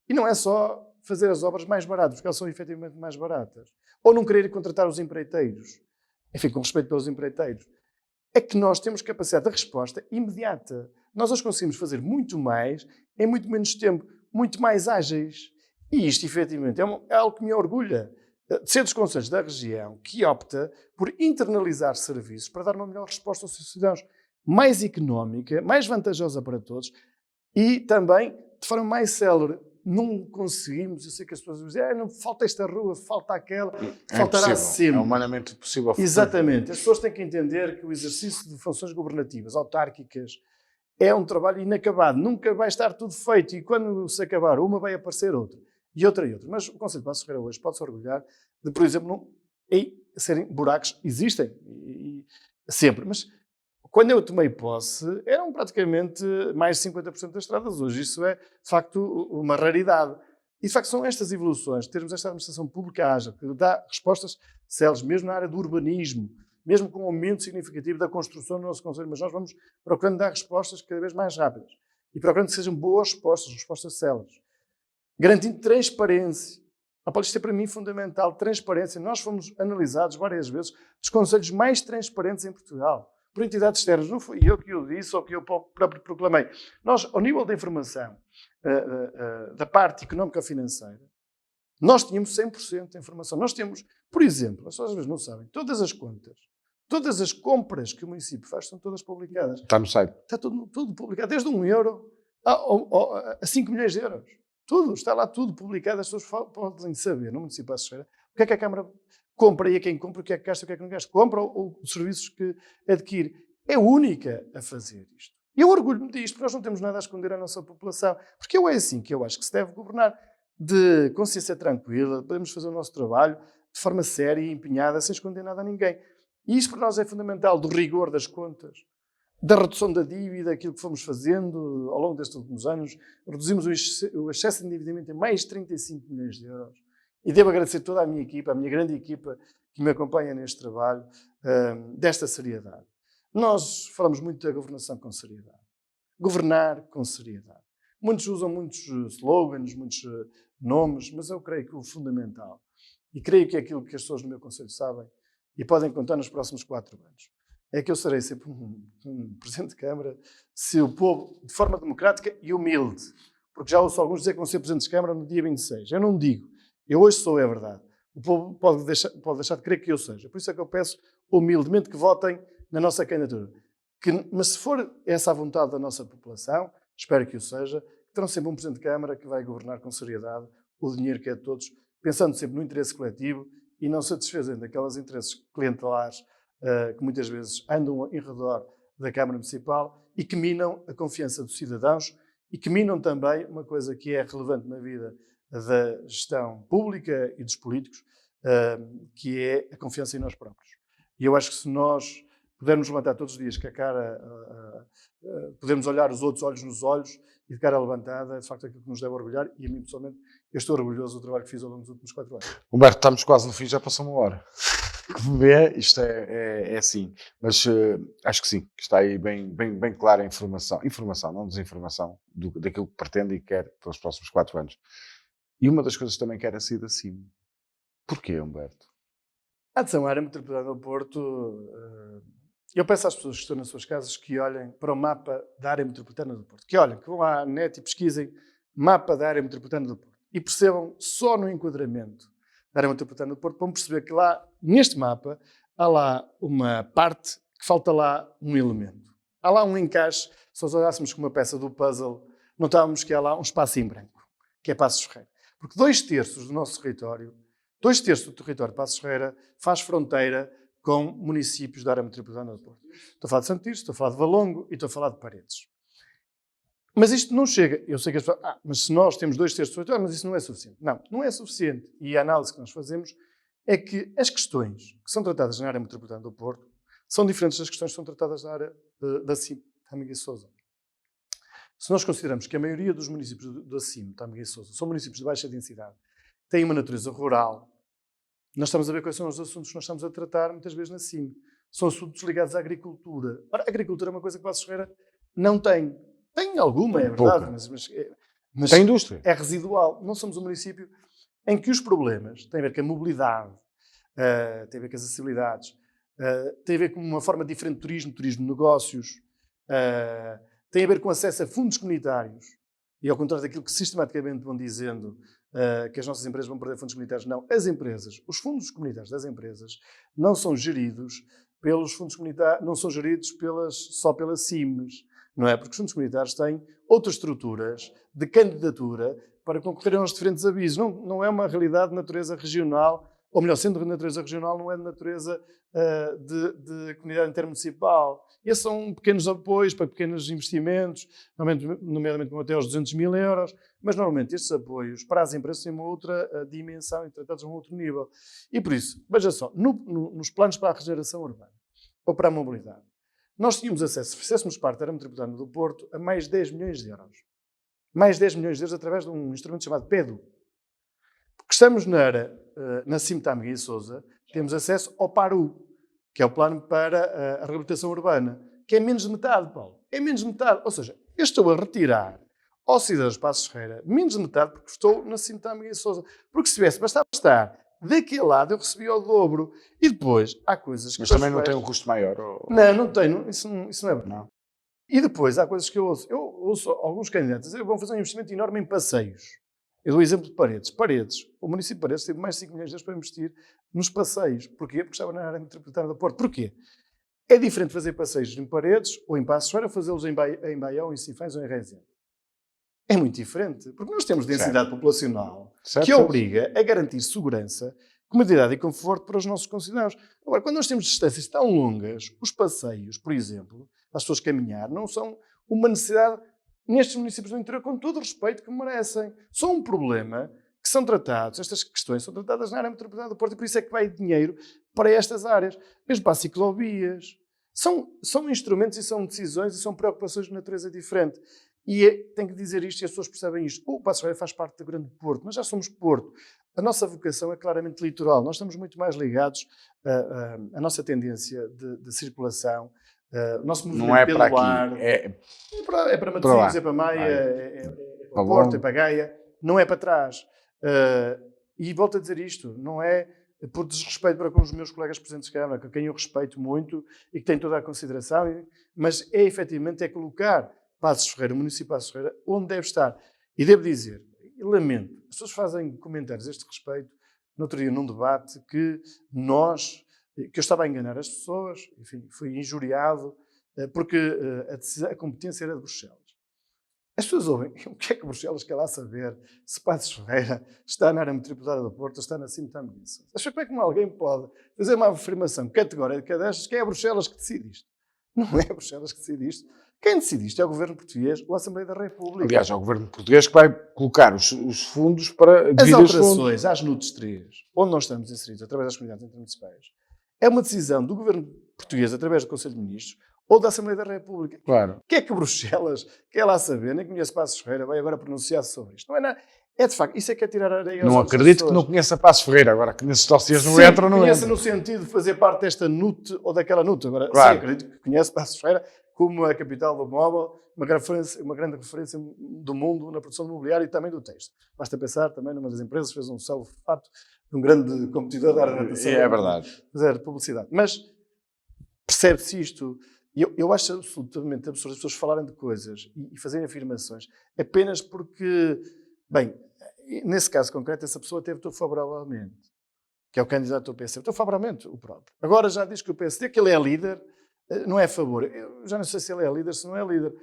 E não é só fazer as obras mais baratas, porque elas são efetivamente mais baratas. Ou não querer contratar os empreiteiros. Enfim, com respeito pelos empreiteiros. É que nós temos capacidade de resposta imediata. Nós hoje conseguimos fazer muito mais em muito menos tempo, muito mais ágeis. E isto, efetivamente, é algo que me orgulha. De ser dos concelhos da região que opta por internalizar serviços para dar uma melhor resposta aos seus cidadãos. Mais económica, mais vantajosa para todos e também de forma mais célere. Não conseguimos, eu sei que as pessoas dizem, não falta esta rua, falta aquela, faltará sempre. É humanamente possível. Exatamente. As pessoas têm que entender que o exercício de funções governativas, autárquicas, é um trabalho inacabado. Nunca vai estar tudo feito e quando se acabar uma vai aparecer outra. E outra. Mas o Concelho de Passos Ferreira hoje pode-se orgulhar de, por exemplo, serem buracos, existem, sempre, mas quando eu tomei posse, eram praticamente mais de 50% das estradas. Hoje isso é, de facto, uma raridade. E, de facto, são estas evoluções, termos esta administração pública ágil, que dá respostas céleres, mesmo na área do urbanismo, mesmo com um aumento significativo da construção no nosso Concelho, mas nós vamos procurando dar respostas cada vez mais rápidas. E procurando que sejam boas respostas céleres. Garantindo transparência. Isto é para mim fundamental, transparência. Nós fomos analisados várias vezes dos concelhos mais transparentes em Portugal. por entidades externas. Não fui eu que o disse ou que eu próprio proclamei. Nós, ao nível da informação da parte económica-financeira, nós tínhamos 100% de informação. Nós temos, por exemplo, as pessoas às vezes não sabem, todas as contas, todas as compras que o município faz são todas publicadas. Está no site. Está tudo publicado, desde 1 euro a 5 milhões de euros. Tudo, está lá tudo publicado, as pessoas podem saber no município de Passos Ferreira o que é que a Câmara compra e a quem compra, o que é que gasta e o que é que não gasta. Compra ou os serviços que adquire. É única a fazer isto. E eu orgulho-me disto, porque nós não temos nada a esconder à nossa população. Porque é assim que eu acho que se deve governar, de consciência tranquila, podemos fazer o nosso trabalho de forma séria e empenhada, sem esconder nada a ninguém. E isto para nós é fundamental, do rigor das contas, da redução da dívida, aquilo que fomos fazendo ao longo destes últimos anos. Reduzimos o excesso de endividamento em mais de 35 milhões de euros. E devo agradecer toda a minha equipa, a minha grande equipa que me acompanha neste trabalho, desta seriedade. Nós falamos muito da governação com seriedade. Governar com seriedade. Muitos usam muitos slogans, muitos nomes, mas eu creio que o fundamental, e creio que é aquilo que as pessoas no meu conselho sabem, e podem contar nos próximos 4 anos, é que eu serei sempre um Presidente de Câmara se o povo, de forma democrática e humilde, porque já ouço alguns dizer que vão ser Presidentes de Câmara no dia 26. Eu não digo. Eu hoje sou, é verdade. O povo pode deixar de crer que eu seja. Por isso é que eu peço humildemente que votem na nossa candidatura. Mas se for essa a vontade da nossa população, espero que o seja, terão sempre um Presidente de Câmara que vai governar com seriedade o dinheiro que é de todos, pensando sempre no interesse coletivo e não satisfazendo aqueles interesses clientelares que muitas vezes andam em redor da Câmara Municipal e que minam a confiança dos cidadãos e que minam também uma coisa que é relevante na vida da gestão pública e dos políticos, que é a confiança em nós próprios. E eu acho que se nós pudermos levantar todos os dias com a cara, podemos olhar os outros olhos nos olhos e de cara levantada, é de facto aquilo que nos deve orgulhar, e a mim pessoalmente, eu estou orgulhoso do trabalho que fiz ao longo dos últimos 4 anos. Humberto, estamos quase no fim, já passou 1 hora. Como vê, isto é assim. Mas acho que sim, que está aí bem clara a informação. Informação, não desinformação, daquilo que pretende e quer pelos próximos 4 anos. E uma das coisas que também quer é sair da CIM. Porquê, Humberto? A adesão à área metropolitana do Porto, eu peço às pessoas que estão nas suas casas que olhem para o mapa da área metropolitana do Porto. Que olhem, que vão à net e pesquisem mapa da área metropolitana do Porto. E percebam só no enquadramento da área metropolitana do Porto, vão perceber que lá, neste mapa, há lá uma parte que falta lá um elemento. Há lá um encaixe, se nós olhássemos como uma peça do puzzle, notávamos que há lá um espaço em branco, que é Passos Ferreira. Porque 2/3 do nosso território, 2/3 do território de Passos Ferreira faz fronteira com municípios da área metropolitana do Porto. Estou a falar de Santo Tirso, estou a falar de Valongo e estou a falar de Paredes. Mas isto não chega. Eu sei que as pessoas... mas se nós temos 2/3 do território, mas isso não é suficiente. Não, não é suficiente. E a análise que nós fazemos é que as questões que são tratadas na área metropolitana do Porto são diferentes das questões que são tratadas na área da CIM, Tâmega e Sousa. Se nós consideramos que a maioria dos municípios da CIM, Tâmega e Sousa, são municípios de baixa densidade, têm uma natureza rural, nós estamos a ver quais são os assuntos que nós estamos a tratar muitas vezes na CIM. São assuntos ligados à agricultura. Ora, a agricultura é uma coisa que Passos Ferreira não tem. Tem alguma, é verdade, mas tem indústria. É residual. Não somos um município em que os problemas têm a ver com a mobilidade, têm a ver com as acessibilidades, têm a ver com uma forma diferente de turismo de negócios, tem a ver com acesso a fundos comunitários, e ao contrário daquilo que sistematicamente vão dizendo que as nossas empresas vão perder fundos comunitários, não. As empresas, os fundos comunitários das empresas não são geridos pelos fundos comunitários, não são geridos só pelas CIMs, não é? Porque os fundos comunitários têm outras estruturas de candidatura para concorrerem aos diferentes avisos. Não é uma realidade de natureza regional, ou melhor, sendo de natureza regional, não é de natureza de comunidade intermunicipal. E esses são pequenos apoios para pequenos investimentos, nomeadamente até aos 200 mil euros, mas normalmente estes apoios para as empresas têm uma outra dimensão e tratados a um outro nível. E por isso, veja só, nos planos para a regeneração urbana, ou para a mobilidade, nós tínhamos acesso, se fizéssemos parte da área metropolitana do Porto, a mais 10 milhões de euros. Mais 10 milhões de euros através de um instrumento chamado PEDU. Porque estamos na CIM Tâmega e Sousa, temos acesso ao PARU, que é o Plano para a Reabilitação Urbana, que é menos de metade, Paulo. É menos de metade. Ou seja, eu estou a retirar ao cidadão de Passos Ferreira menos de metade porque estou na CIM Tâmega e Sousa. Porque se tivesse, bastava estar daquele lado eu recebi ao dobro. E depois há coisas que... Mas também não tem um custo maior? Não tem. Isso não é verdade. Não. E depois há coisas que eu ouço. Eu ouço alguns candidatos dizer: vão fazer um investimento enorme em passeios. Eu dou o exemplo de Paredes. O município de Paredes teve mais de 5 milhões de euros para investir nos passeios. Porquê? Porque estava na área metropolitana do Porto. Porquê? É diferente fazer passeios em Paredes ou em Passos Ferreira, fazê-los em Baião, em Sinfãs ou em Rezende. É muito diferente, porque nós temos densidade populacional que obriga a garantir segurança, comodidade e conforto para os nossos concidadãos. Agora, quando nós temos distâncias tão longas, os passeios, por exemplo, para as pessoas caminhar, não são uma necessidade nestes municípios do interior, com todo o respeito que merecem. São um problema que são tratados, estas questões são tratadas na área metropolitana do Porto, e por isso é que vai dinheiro para estas áreas. Mesmo para as ciclovias. São instrumentos e são decisões e são preocupações de natureza diferente. E tenho que dizer isto e as pessoas percebem isto. O Passos Ferreira faz parte do Grande Porto, mas já somos Porto. A nossa vocação é claramente litoral. Nós estamos muito mais ligados à nossa tendência de circulação, o nosso movimento não é pelo para ar. aqui. É para Matosinhos, é para Maia, é para o Porto, é para Gaia. Não é para trás. E volto a dizer isto, não é por desrespeito para com os meus colegas presidentes de Câmara, com quem eu respeito muito e que têm toda a consideração, mas efetivamente colocar Passos Ferreira, o município de Passos Ferreira, onde deve estar. E devo dizer, lamento, as pessoas fazem comentários a este respeito, no outro dia num debate, que eu estava a enganar as pessoas, enfim, fui injuriado, porque a competência era de Bruxelas. As pessoas ouvem, o que é que Bruxelas quer lá saber se Passos Ferreira está na área metropolitana do Porto ou está na Cimeta Missa? Acho que como alguém pode fazer uma afirmação categórica destas, que é a Bruxelas que decide isto? Não é a Bruxelas que decide isto. Quem decide isto é o Governo Português ou a Assembleia da República. Aliás, é o Governo Português que vai colocar os fundos para as alterações às NUTS 3, onde nós estamos inseridos através das comunidades intermunicipais, é uma decisão do Governo Português através do Conselho de Ministros ou da Assembleia da República. Claro. O que é que Bruxelas quer lá saber? Nem conhece Passos Ferreira, vai agora pronunciar-se sobre isto. Não é nada. É de facto, isso é que é tirar a areia aos Não olhos das acredito que pessoas. não conheça Passos Ferreira, agora que nesses dossiês não Sim, entra, não conhece entra. no sentido de fazer parte desta NUT ou daquela NUT. Agora, Claro. sim, acredito que conhece Passos Ferreira como a capital do móvel, uma grande referência do mundo na produção de mobiliário e também do texto. Basta pensar também numa das empresas que fez um salvo fato de um grande competidor da área da natação. É verdade. Fazer publicidade. Mas percebe-se isto. Eu acho absolutamente absurdo as pessoas falarem de coisas e fazerem afirmações apenas porque, bem, nesse caso concreto, essa pessoa teve votou favoravelmente, que é o candidato do PSD. Votou favoravelmente o próprio. Agora já diz que o PSD, que ele é líder, não é a favor. Eu já não sei se ele é líder, se não é líder.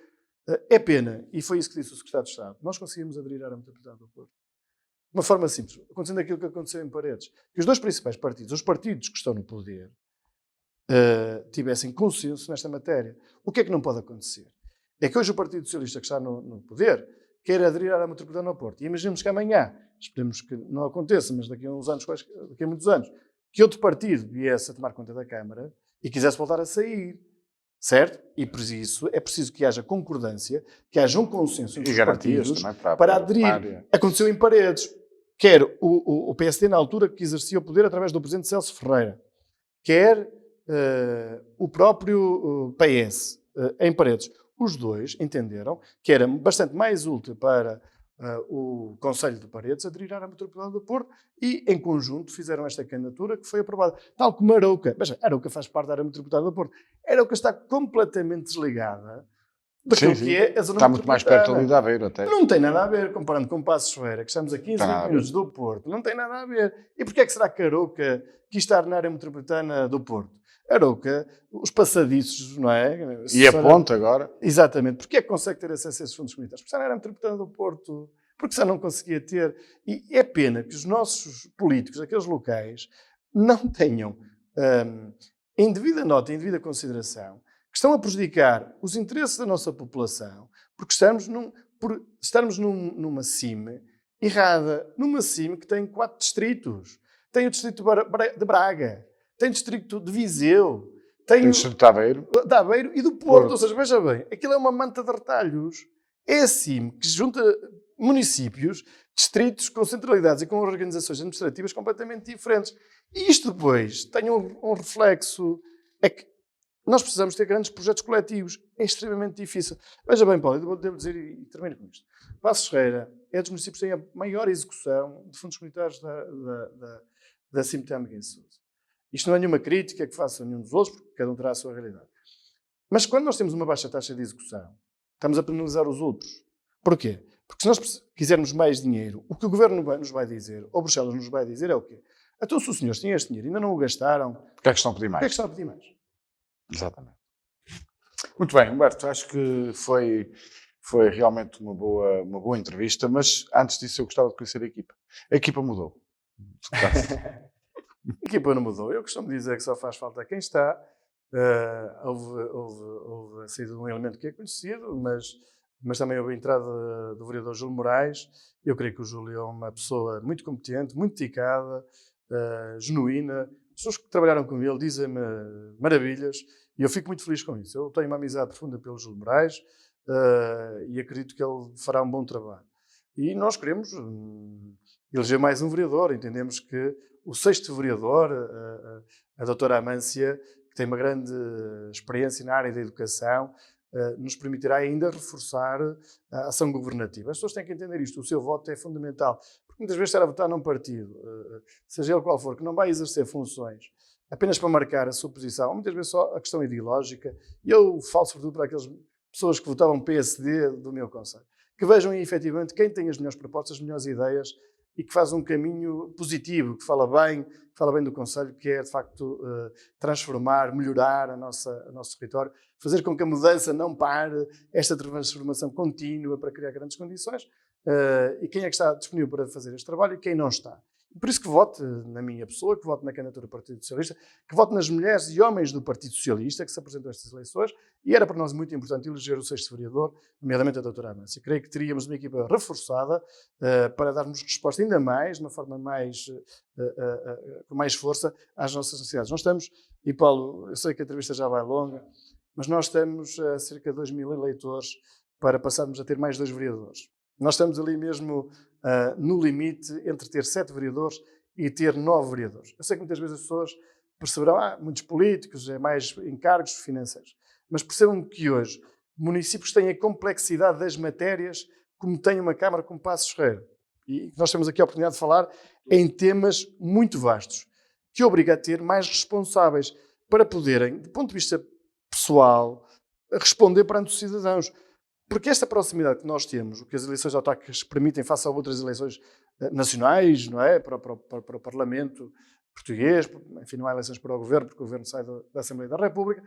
É pena, e foi isso que disse o Secretário de Estado, nós conseguimos aderir à metropolitana do Porto. De uma forma simples, acontecendo aquilo que aconteceu em Paredes, que os dois principais partidos, os partidos que estão no poder, tivessem consenso nesta matéria. O que é que não pode acontecer? É que hoje o Partido Socialista que está no poder quer aderir à metropolitana do Porto. E imaginemos que amanhã, esperemos que não aconteça, mas daqui a uns anos, daqui a muitos anos, que outro partido viesse a tomar conta da Câmara e quisesse voltar a sair. Certo? E por isso é preciso que haja concordância, que haja um consenso entre os partidos para aderir. Aconteceu em Paredes. Quer o PSD na altura que exercia o poder através do presidente Celso Ferreira, quer o próprio PS em Paredes. Os dois entenderam que era bastante mais útil para o Conselho de Paredes aderir à metropolitana do Porto e, em conjunto, fizeram esta candidatura que foi aprovada. Tal como Arouca. Mas Arouca faz parte da área metropolitana do Porto. Arouca está completamente desligada daquilo que é a zona está muito mais perto ali de Aveiro até. Não tem nada a ver, comparando com Passos Ferreira, que estamos a 15 minutos do Porto. Não tem nada a ver. E porquê é que será que Arouca quis estar na área metropolitana do Porto? Arouca, os passadiços, não é? E a ponte agora? Exatamente. Porquê é que consegue ter acesso a esses fundos comunitários? Porque está na área metropolitana do Porto. Porque já não conseguia ter. E é pena que os nossos políticos, aqueles locais, não tenham em devida nota, em devida consideração, que estão a prejudicar os interesses da nossa população, porque estamos numa CIM errada. Numa CIM que tem 4 distritos. Tem o distrito de Braga. Tem distrito de Viseu, tem o distrito de Aveiro e do Porto. Ou seja, veja bem, aquilo é uma manta de retalhos. É assim que junta municípios, distritos com centralidades e com organizações administrativas completamente diferentes. E isto depois tem um reflexo. É que nós precisamos ter grandes projetos coletivos. É extremamente difícil. Veja bem, Paulo, eu devo dizer e termino com isto. Passos Ferreira é dos municípios que têm a maior execução de fundos comunitários da CIMTAM em Sousa. Isto não é nenhuma crítica que faça nenhum dos outros, porque cada um terá a sua realidade. Mas quando nós temos uma baixa taxa de execução, estamos a penalizar os outros. Porquê? Porque se nós quisermos mais dinheiro, o que o Governo nos vai dizer, ou Bruxelas nos vai dizer, é o quê? Então, se os senhores têm este dinheiro e ainda não o gastaram, Porque é que estão a pedir por que é mais? que estão a pedir mais? Exatamente. Muito bem, Humberto, acho que foi realmente uma boa entrevista, mas antes disso eu gostava de conhecer a equipa. A equipa mudou. A equipa não mudou. Eu costumo dizer que só faz falta quem está. Houve a saída de um elemento que é conhecido, mas também houve a entrada do vereador Júlio Moraes. Eu creio que o Júlio é uma pessoa muito competente, muito dedicada, genuína. As pessoas que trabalharam com ele dizem-me maravilhas e eu fico muito feliz com isso. Eu tenho uma amizade profunda pelo Júlio Moraes e acredito que ele fará um bom trabalho. E nós queremos eleger mais um vereador. Entendemos que o 6º vereador, a doutora Amância, que tem uma grande experiência na área da educação, nos permitirá ainda reforçar a ação governativa. As pessoas têm que entender isto. O seu voto é fundamental. Porque muitas vezes estar a votar num partido, seja ele qual for, que não vai exercer funções apenas para marcar a sua posição, ou muitas vezes só a questão ideológica, e eu falo sobretudo para aquelas pessoas que votavam PSD do meu concelho, que vejam efetivamente quem tem as melhores propostas, as melhores ideias, e que faz um caminho positivo, que fala bem do concelho, que é de facto transformar, melhorar o nosso território, fazer com que a mudança não pare, esta transformação contínua para criar grandes condições, e quem é que está disponível para fazer este trabalho e quem não está. Por isso que vote na minha pessoa, que vote na candidatura do Partido Socialista, que vote nas mulheres e homens do Partido Socialista que se apresentam a estas eleições, e era para nós muito importante eleger o 6º vereador, nomeadamente a doutora Amância. Creio que teríamos uma equipa reforçada para darmos resposta ainda mais, de uma forma com mais força, às nossas necessidades. Nós estamos, e Paulo, eu sei que a entrevista já vai longa, mas nós estamos a cerca de 2.000 eleitores para passarmos a ter mais 2 vereadores. Nós estamos ali mesmo no limite entre ter 7 vereadores e ter 9 vereadores. Eu sei que muitas vezes as pessoas perceberão, muitos políticos, é mais encargos financeiros. Mas percebam que hoje municípios têm a complexidade das matérias como tem uma Câmara como Passos Ferreira. E nós temos aqui a oportunidade de falar em temas muito vastos, que obriga a ter mais responsáveis para poderem, do ponto de vista pessoal, responder perante os cidadãos. Porque esta proximidade que nós temos, o que as eleições autárquicas permitem face a outras eleições nacionais, não é? Para o Parlamento português, enfim, não há eleições para o Governo, porque o Governo sai da Assembleia da República,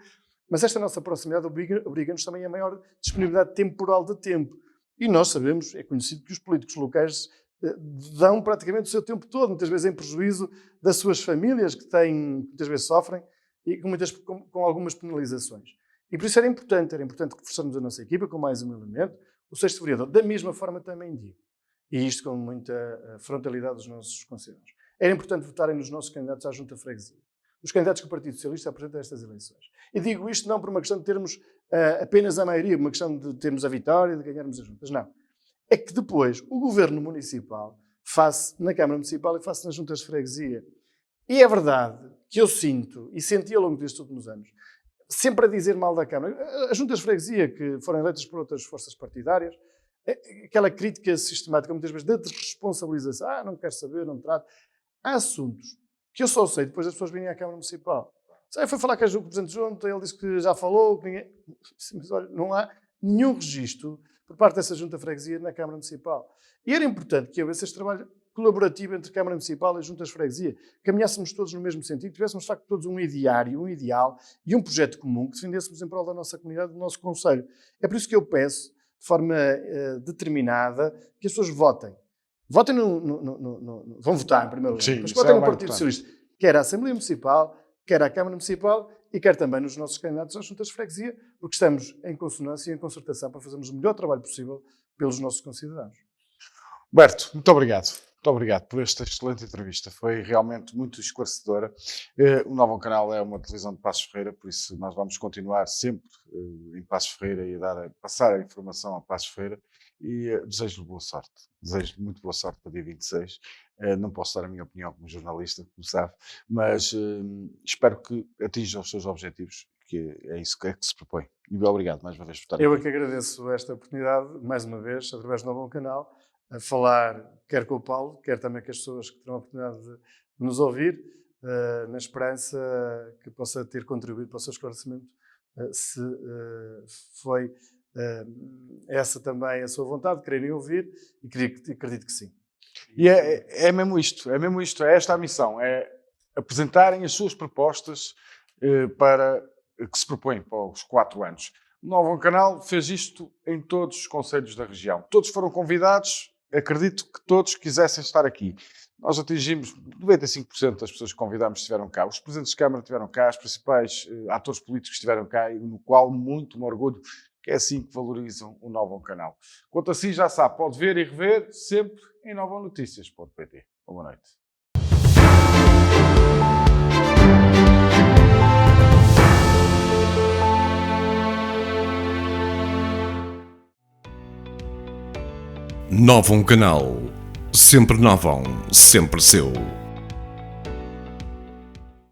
mas esta nossa proximidade obriga-nos também a maior disponibilidade temporal de tempo. E nós sabemos, é conhecido que os políticos locais dão praticamente o seu tempo todo, muitas vezes em prejuízo das suas famílias, que muitas vezes sofrem, e com algumas penalizações. E por isso era importante reforçarmos a nossa equipa com mais um elemento, o 6º vereador. Da mesma forma também digo, e isto com muita frontalidade dos nossos concidadãos, era importante votarem nos nossos candidatos à Junta de Freguesia, os candidatos que o Partido Socialista apresenta a estas eleições. E digo isto não por uma questão de termos apenas a maioria, uma questão de termos a vitória, de ganharmos as juntas, não. É que depois o Governo Municipal, face na Câmara Municipal e face nas Juntas de Freguesia, e é verdade que eu sinto, e senti ao longo destes últimos anos, sempre a dizer mal da Câmara. As Juntas de Freguesia, que foram eleitas por outras forças partidárias, aquela crítica sistemática, muitas vezes, da desresponsabilização, não quero saber, não trato. Há assuntos que eu só sei depois das pessoas virem à Câmara Municipal. Foi falar com o Presidente Junta, ele disse que já falou, que ninguém... Mas olha, não há nenhum registro por parte dessa Junta de Freguesia na Câmara Municipal. E era importante que houvesse este trabalho colaborativo entre a Câmara Municipal e as Juntas de Freguesia, caminhássemos todos no mesmo sentido, tivéssemos de facto todos um ideal e um projeto comum que defendêssemos em prol da nossa comunidade, do nosso concelho. É por isso que eu peço, de forma determinada, que as pessoas votem. Votem vão votar em primeiro lugar, mas votem no Partido Socialista, quer à Assembleia Municipal, quer à Câmara Municipal e quer também nos nossos candidatos às Juntas de Freguesia, porque estamos em consonância e em concertação para fazermos o melhor trabalho possível pelos nossos concidadãos. Berto, muito obrigado. Muito obrigado por esta excelente entrevista. Foi realmente muito esclarecedora. O Novo Canal é uma televisão de Passos Ferreira, por isso nós vamos continuar sempre em Passos Ferreira e passar a informação a Passos Ferreira e desejo-lhe boa sorte. Desejo-lhe muito boa sorte para dia 26. Não posso dar a minha opinião como jornalista, como sabe, mas espero que atinja os seus objetivos, que é isso que se propõe. E obrigado mais uma vez por estar aqui. Eu é que agradeço esta oportunidade, mais uma vez, através do Novo Canal, a falar, quer com o Paulo, quer também com as pessoas que terão a oportunidade de nos ouvir, na esperança que possa ter contribuído para o seu esclarecimento, se foi essa também a sua vontade, quererem ouvir, e acredito que sim. E é mesmo isto, é esta a missão, é apresentarem as suas propostas para que se propõem para os 4 anos. O Novo Canal fez isto em todos os concelhos da região. Todos foram convidados, acredito que todos quisessem estar aqui. Nós atingimos 95% das pessoas que convidámos estiveram cá. Os presidentes de Câmara estiveram cá, os principais atores políticos estiveram cá, e no qual muito me orgulho, que é assim que valorizam o Novo Canal. Quanto assim, já sabe, pode ver e rever sempre em novonoticias.pt. Boa noite. Novo Canal. Sempre Novon, sempre seu.